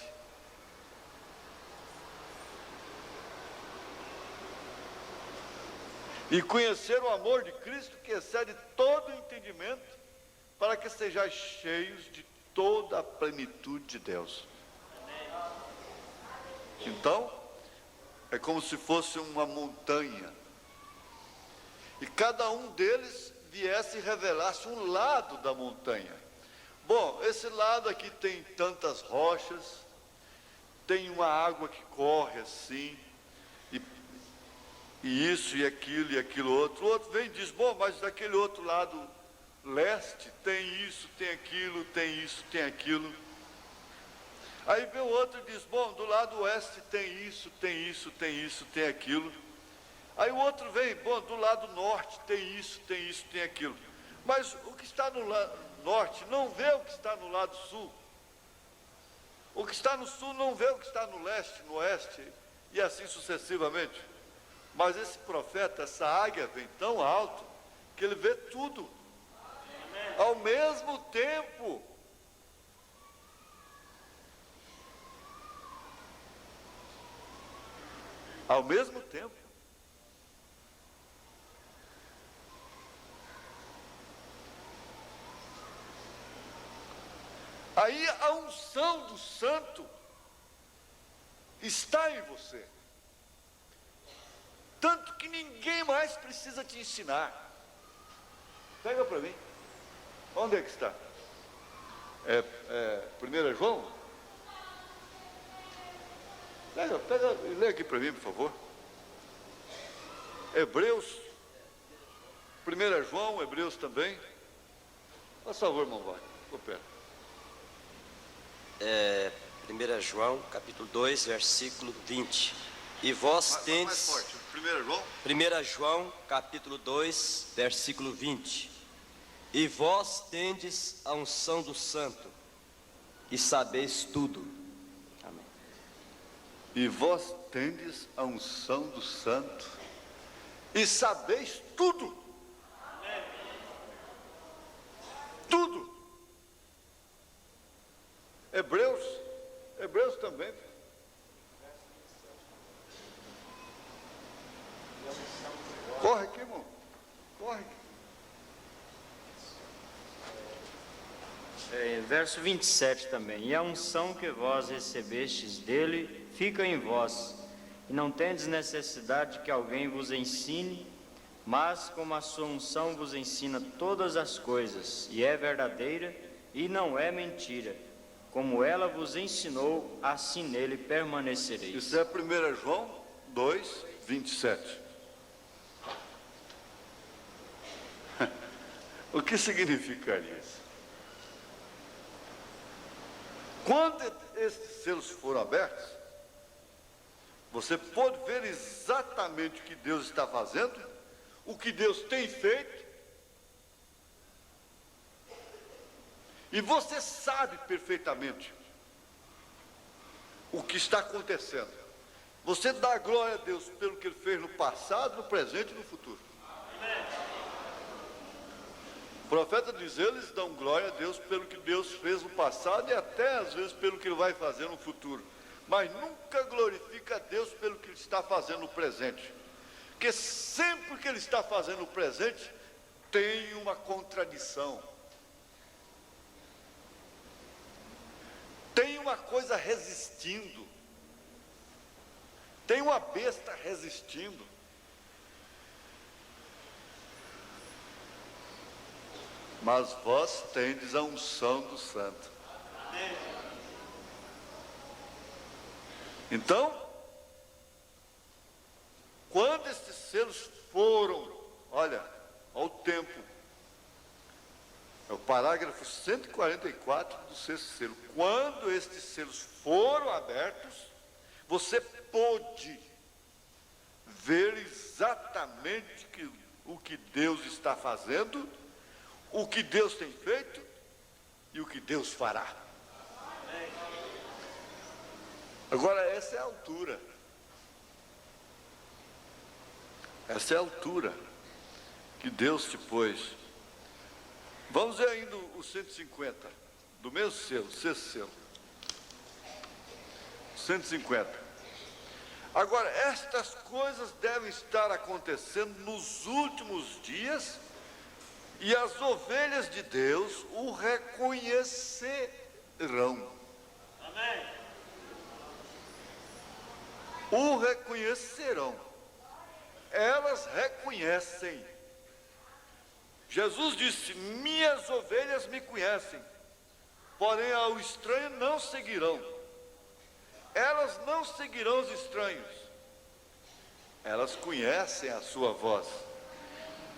E conhecer o amor de Cristo que excede todo entendimento, para que sejais cheios de toda a plenitude de Deus. Então, é como se fosse uma montanha, e cada um deles viesse e revelasse um lado da montanha. Bom, esse lado aqui tem tantas rochas, tem uma água que corre assim, e isso e aquilo outro. O outro vem e diz, bom, mas daquele outro lado leste tem isso, tem aquilo, tem isso, tem aquilo. Aí vem o outro e diz, bom, do lado oeste tem isso, tem isso, tem isso, tem aquilo. Aí o outro vem, bom, do lado norte tem isso, tem aquilo. Mas o que está no lado norte não vê o que está no lado sul. O que está no sul não vê o que está no leste, no oeste, e assim sucessivamente. Mas esse profeta, essa águia vem tão alto, que ele vê tudo, ao mesmo tempo. Ao mesmo tempo. Aí a unção do santo está em você. Tanto que ninguém mais precisa te ensinar. Pega para mim. Onde é que está? 1 João? Pega, lê aqui para mim, por favor. Hebreus. 1 João, Hebreus também. Por favor, irmão, vai. Coopera. 1 João, capítulo 2, versículo 20. E vós tendes... Mais forte. 1 João? 1 João, capítulo 2, versículo 20. E vós tendes a unção do santo, e sabeis tudo. Amém. E vós tendes a unção do santo, e sabeis tudo. Amém. Tudo. Hebreus também. Corre aqui, irmão. Corre. Verso 27 também. E a unção que vós recebestes dele fica em vós, e não tendes necessidade que alguém vos ensine, mas como a sua unção vos ensina todas as coisas, e é verdadeira e não é mentira, como ela vos ensinou, assim nele permanecereis. Isso é 1 João 2, 27. O que significaria isso? Quando esses selos foram abertos, você pode ver exatamente o que Deus está fazendo, o que Deus tem feito, e você sabe perfeitamente o que está acontecendo. Você dá glória a Deus pelo que Ele fez no passado, no presente e no futuro. O profeta diz, eles dão glória a Deus pelo que Deus fez no passado e até às vezes pelo que Ele vai fazer no futuro. Mas nunca glorifica a Deus pelo que Ele está fazendo no presente. Porque sempre que Ele está fazendo no presente, tem uma contradição. Tem uma coisa resistindo. Tem uma besta resistindo. Mas vós tendes a unção do Santo. Então, quando estes selos foram, olha o tempo, é o parágrafo 144 do sexto selo. Quando estes selos foram abertos, você pôde ver exatamente o que Deus está fazendo, o que Deus tem feito e o que Deus fará. Agora, essa é a altura. Essa é a altura que Deus te pôs. Vamos ver ainda o 150, do mesmo selo, sexto selo. 150. Agora, estas coisas devem estar acontecendo nos últimos dias, e as ovelhas de Deus o reconhecerão. Amém. O reconhecerão. Elas reconhecem. Jesus disse: minhas ovelhas me conhecem, porém ao estranho não seguirão. Elas não seguirão os estranhos. Elas conhecem a sua voz.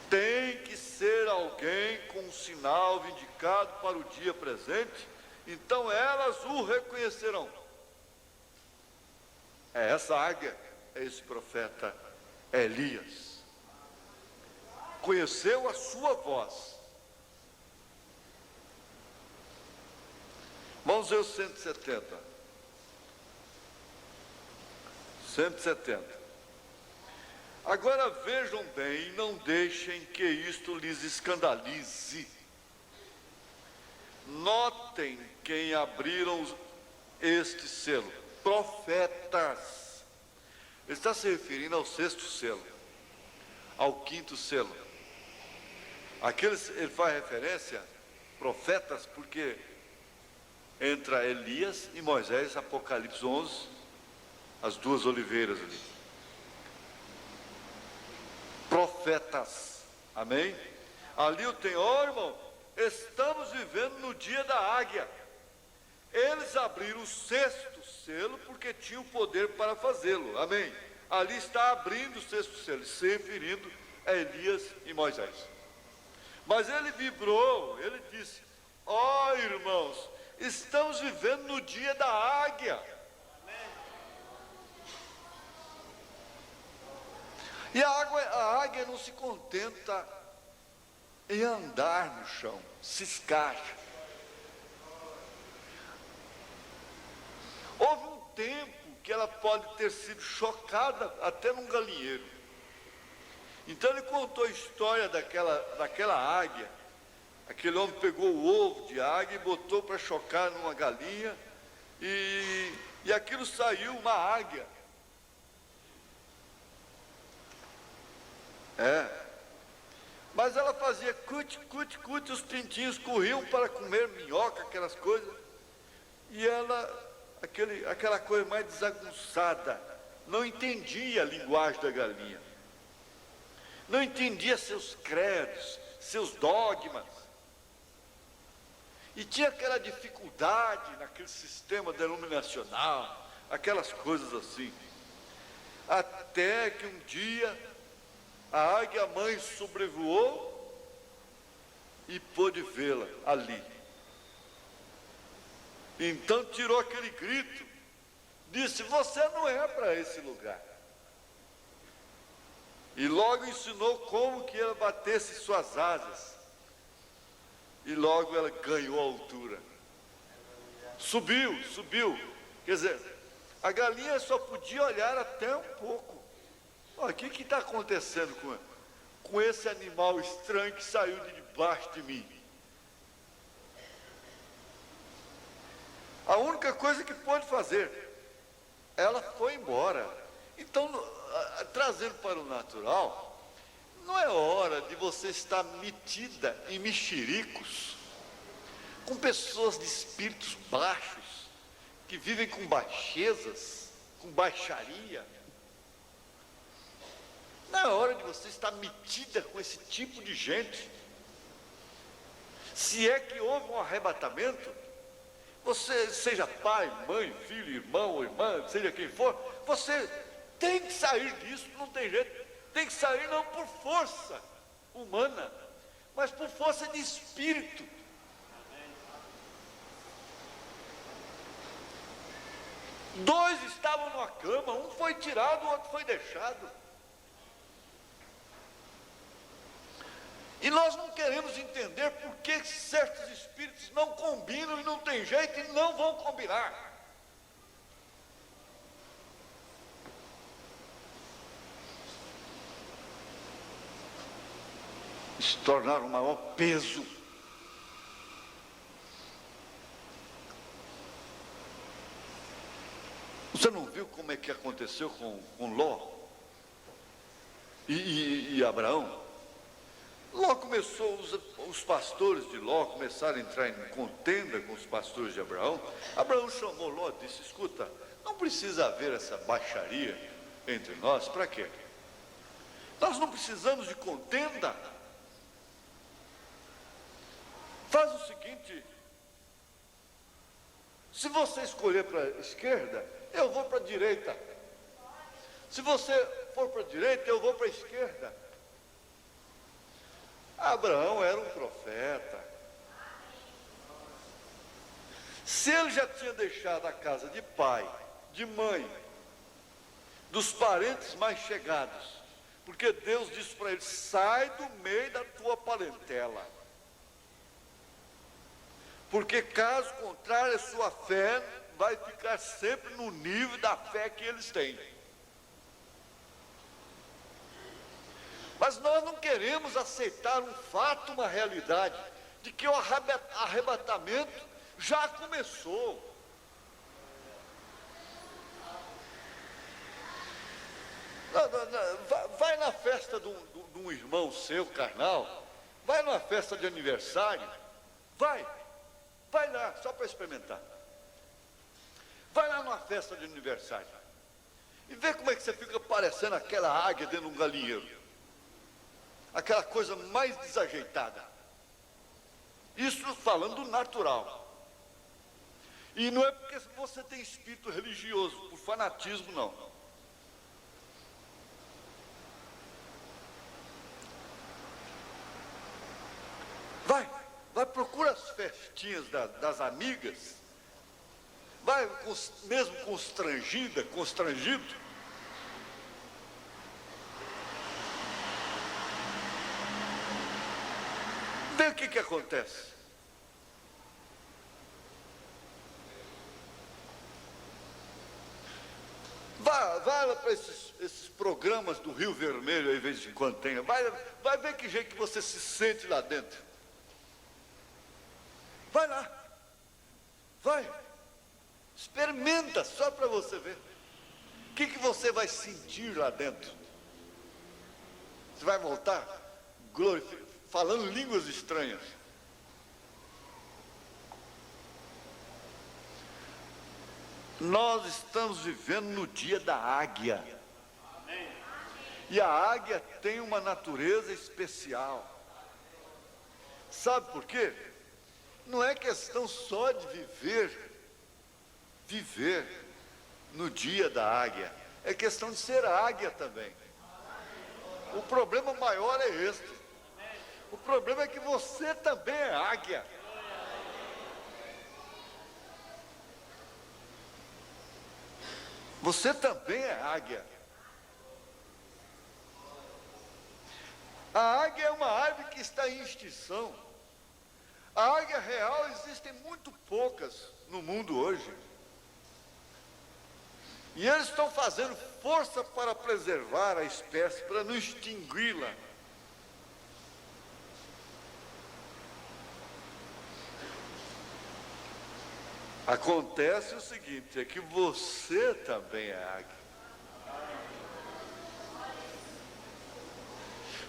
Tem que ser alguém com um sinal vindicado para o dia presente, então elas o reconhecerão. É essa águia, é esse profeta Elias. Conheceu a sua voz. Vamos ver o 170. 170. Agora vejam bem, não deixem que isto lhes escandalize. Notem quem abriram este selo: profetas. Ele está se referindo ao sexto selo, ao quinto selo. Aqueles, ele faz referência, profetas, porque entra Elias e Moisés, Apocalipse 11, as duas oliveiras ali. Profetas, amém? Ali eu tenho, irmão, estamos vivendo no dia da águia. Eles abriram o sexto selo porque tinham poder para fazê-lo, amém? Ali está abrindo o sexto selo, se referindo a Elias e Moisés. Mas ele vibrou, ele disse: ó irmãos, estamos vivendo no dia da águia. E a águia não se contenta em andar no chão, ciscar. Houve um tempo que ela pode ter sido chocada até num galinheiro. Então ele contou a história daquela águia. Aquele homem pegou o ovo de águia e botou para chocar numa galinha, e aquilo saiu uma águia. Mas ela fazia cut, os pintinhos corriam para comer minhoca, aquelas coisas, e ela, aquela coisa mais desaguçada, não entendia a linguagem da galinha, não entendia seus credos, seus dogmas, e tinha aquela dificuldade naquele sistema denominacional, aquelas coisas assim, até que um dia a águia mãe sobrevoou e pôde vê-la ali. Então tirou aquele grito, disse: você não é para esse lugar. E logo ensinou como que ela batesse suas asas. E logo ela ganhou altura. Subiu. Quer dizer, a galinha só podia olhar até um pouco. O que está acontecendo com esse animal estranho que saiu de debaixo de mim? A única coisa que pôde fazer, ela foi embora. Então, trazendo para o natural, não é hora de você estar metida em mexericos com pessoas de espíritos baixos, que vivem com baixezas, com baixaria. Não é hora de você estar metida com esse tipo de gente. Se é que houve um arrebatamento, você, seja pai, mãe, filho, irmão ou irmã, seja quem for, você tem que sair disso, não tem jeito. Tem que sair não por força humana, mas por força de espírito. Dois estavam numa cama, um foi tirado, o outro foi deixado. E nós não queremos entender por que certos espíritos não combinam e não tem jeito e não vão combinar. Se tornaram o maior peso. Você não viu como é que aconteceu com Ló e Abraão? Ló começou, os pastores de Ló começaram a entrar em contenda com os pastores de Abraão. Abraão chamou Ló e disse: escuta, não precisa haver essa baixaria entre nós, para quê? Nós não precisamos de contenda. Faz o seguinte, se você escolher para a esquerda, eu vou para a direita. Se você for para a direita, eu vou para a esquerda. Abraão era um profeta. Se ele já tinha deixado a casa de pai, de mãe, dos parentes mais chegados, porque Deus disse para ele: sai do meio da tua parentela, porque caso contrário a sua fé vai ficar sempre no nível da fé que eles têm. Mas nós não queremos aceitar um fato, uma realidade, de que o arrebatamento já começou. Vai na festa de um irmão seu, carnal, vai numa festa de aniversário, vai lá, só para experimentar. Vai lá numa festa de aniversário e vê como é que você fica parecendo aquela águia dentro de um galinheiro. Aquela coisa mais desajeitada. Isso falando do natural. E não é porque você tem espírito religioso, por fanatismo, não. Vai, procura as festinhas das amigas. Vai mesmo constrangido. Vê o que acontece. Vai lá para esses programas do Rio Vermelho, aí, de vez em quando tem. Vai ver que jeito que você se sente lá dentro. Vai lá. Vai. Experimenta só para você ver. O que você vai sentir lá dentro? Você vai voltar falando línguas estranhas. Nós estamos vivendo no dia da águia. E a águia tem uma natureza especial. Sabe por quê? Não é questão só de viver no dia da águia. É questão de ser águia também. O problema maior é este. O problema é que você também é águia. Você também é águia. A águia é uma ave que está em extinção. A águia real existem muito poucas no mundo hoje. E eles estão fazendo força para preservar a espécie, para não extingui-la. Acontece o seguinte, é que você também é águia.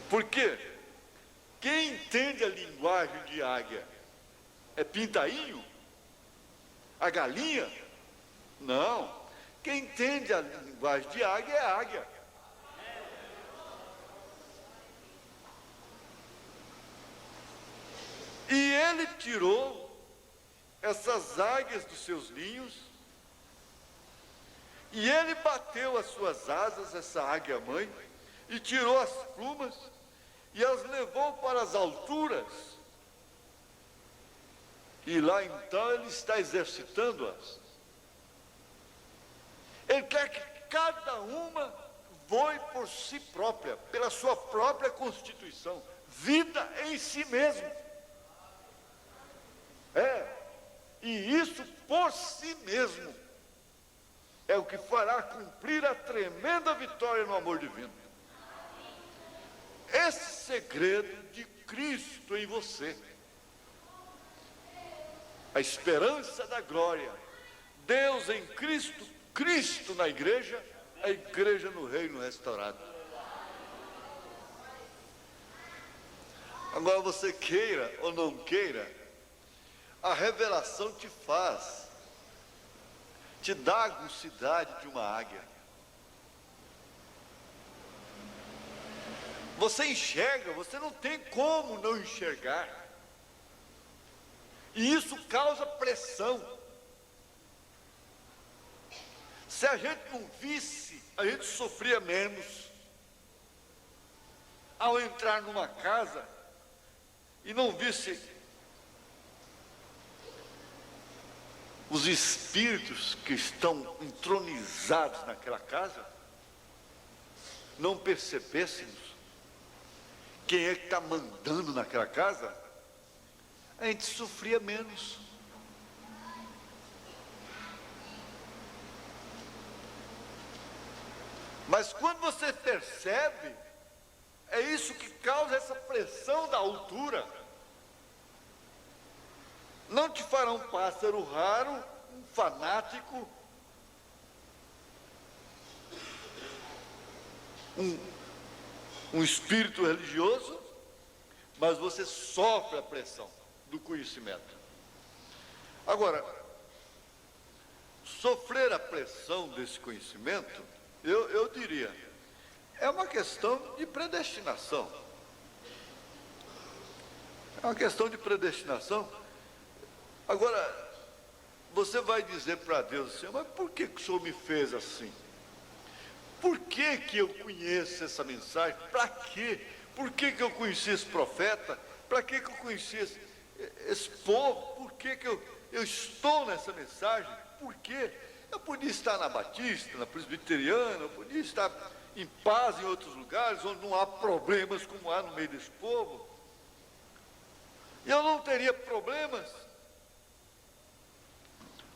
Por quê? Quem entende a linguagem de águia é pintainho? A galinha? Não. Quem entende a linguagem de águia é águia. E ele tirou essas águias dos seus ninhos, e ele bateu as suas asas, essa águia mãe, e tirou as plumas, e as levou para as alturas. E lá então ele está exercitando-as. Ele quer que cada uma voe por si própria, pela sua própria constituição, vida em si mesmo. E isso por si mesmo é o que fará cumprir a tremenda vitória no amor divino. Esse segredo de Cristo em você, a esperança da glória, Deus em Cristo, Cristo na igreja, a igreja no reino restaurado. Agora você queira ou não queira, a revelação te dá a agucidade de uma águia. Você enxerga, você não tem como não enxergar. E isso causa pressão. Se a gente não visse, a gente sofria menos. Ao entrar numa casa e não visse os espíritos que estão entronizados naquela casa, não percebêssemos quem é que está mandando naquela casa, a gente sofria menos. Mas quando você percebe, é isso que causa essa pressão da altura. Não te fará um pássaro raro, um fanático, um espírito religioso, mas você sofre a pressão do conhecimento. Agora, sofrer a pressão desse conhecimento, eu diria, é uma questão de predestinação. É uma questão de predestinação. Agora, você vai dizer para Deus assim, mas por que o Senhor me fez assim? Por que eu conheço essa mensagem? Para quê? Por que eu conheci esse profeta? Para que eu conheci esse povo? Por que eu estou nessa mensagem? Por quê? Eu podia estar na Batista, na Presbiteriana, eu podia estar em paz em outros lugares, onde não há problemas como há no meio desse povo. E eu não teria problemas.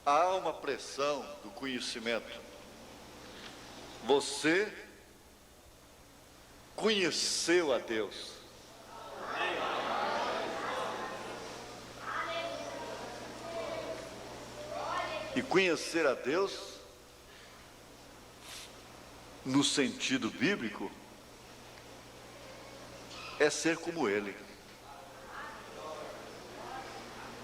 Há uma pressão do conhecimento. Você conheceu a Deus. E conhecer a Deus, no sentido bíblico, é ser como Ele.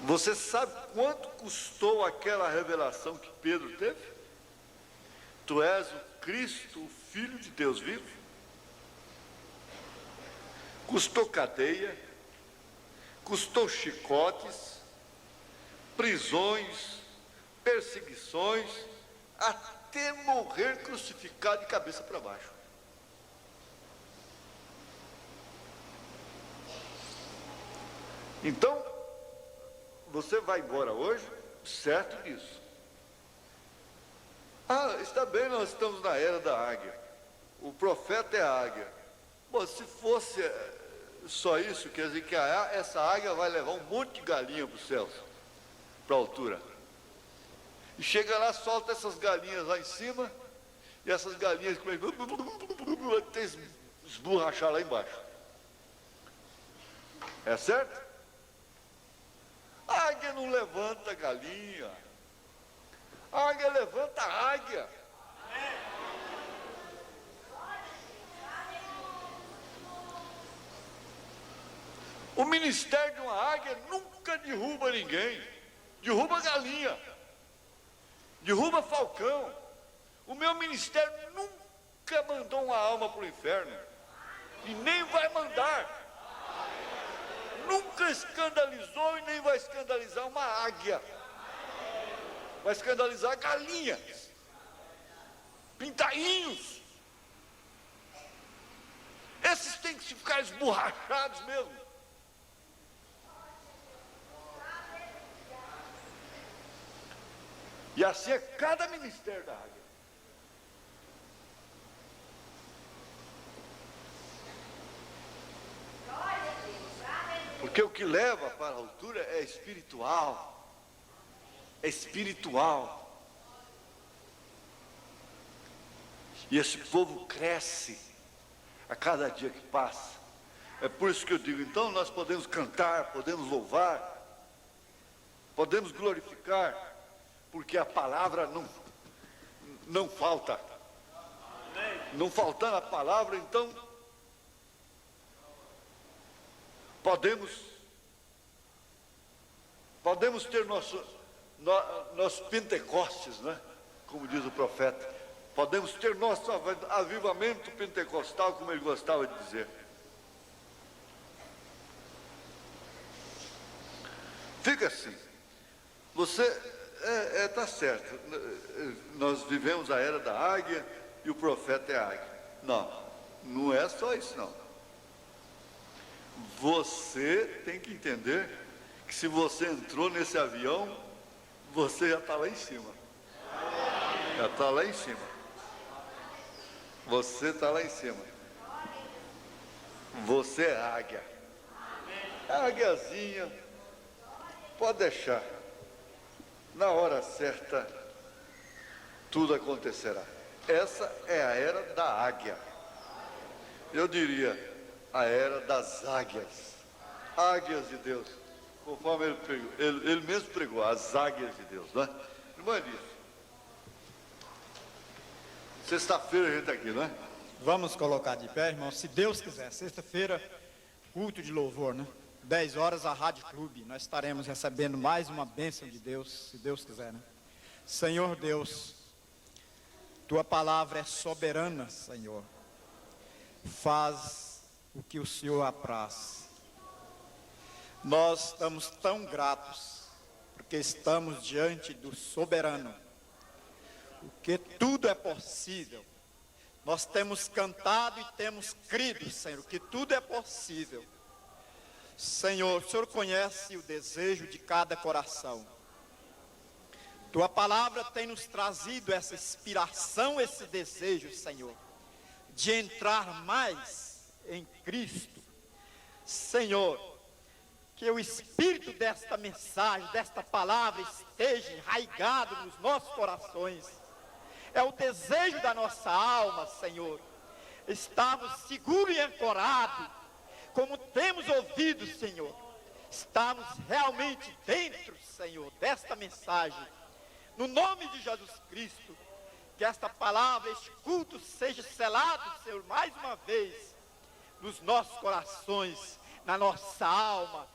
Você sabe quanto custou aquela revelação que Pedro teve? Tu és o Cristo, o Filho de Deus vivo? Custou cadeia, custou chicotes, prisões, perseguições, até morrer crucificado de cabeça para baixo. Então, você vai embora hoje certo disso. Está bem, nós estamos na era da águia. O profeta é a águia. Bom, se fosse só isso, quer dizer que essa águia vai levar um monte de galinha para os céus, para a altura. E chega lá, solta essas galinhas lá em cima, e essas galinhas até esborrachar lá embaixo. É certo? A águia não levanta a galinha. A águia levanta a águia. O ministério de uma águia nunca derruba ninguém. Derruba a galinha. derruba Falcão. O meu ministério nunca mandou uma alma para o inferno. E nem vai mandar. Nunca escandalizou e nem vai escandalizar uma águia. Vai escandalizar galinhas, pintainhos. Esses têm que ficar esborrachados mesmo. E assim é cada ministério da águia. Porque o que leva para a altura é espiritual. É espiritual. E esse povo cresce a cada dia que passa. É por isso que eu digo, então nós podemos cantar, podemos louvar, podemos glorificar, porque a palavra não falta. Não faltando a palavra, então podemos ter nosso Pentecostes, né? Como diz o profeta. Podemos ter nosso avivamento pentecostal, como ele gostava de dizer. Fica assim. Você está certo. Nós vivemos a era da águia e o profeta é a águia. Não é só isso não. Você tem que entender que se você entrou nesse avião, você já está lá em cima. Já está lá em cima. Você está lá em cima. Você é águia. Águiazinha, pode deixar. Na hora certa, tudo acontecerá. Essa é a era da águia. Eu diria, a era das águias. Águias de Deus. Conforme ele mesmo pregou, as águias de Deus, não é? Irmã Elise, sexta-feira a gente está aqui, não é? Vamos colocar de pé, irmão, se Deus quiser. Sexta-feira, culto de louvor, né? 10 horas, a Rádio Clube. Nós estaremos recebendo mais uma bênção de Deus, se Deus quiser, né? Senhor Deus, Tua palavra é soberana, Senhor. Faz o que o Senhor apraz. Nós estamos tão gratos, porque estamos diante do soberano. Porque tudo é possível. Nós temos cantado e temos crido, Senhor, que tudo é possível. Senhor, o Senhor conhece o desejo de cada coração. Tua palavra tem nos trazido essa inspiração, esse desejo, Senhor, de entrar mais em Cristo. Senhor, que o espírito desta mensagem, desta palavra esteja enraizado nos nossos corações. É o desejo da nossa alma, Senhor, estarmos seguros e ancorados, como temos ouvido, Senhor. Estamos realmente dentro, Senhor, desta mensagem. No nome de Jesus Cristo, que esta palavra, este culto seja selado, Senhor, mais uma vez, nos nossos corações, na nossa alma.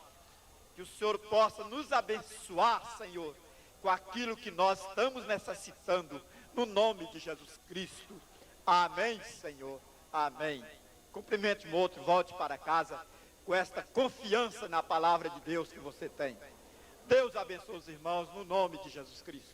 Que o Senhor possa nos abençoar, Senhor, com aquilo que nós estamos necessitando, no nome de Jesus Cristo. Amém, Senhor. Amém. Cumprimente o outro, volte para casa com esta confiança na palavra de Deus que você tem. Deus abençoe os irmãos, no nome de Jesus Cristo.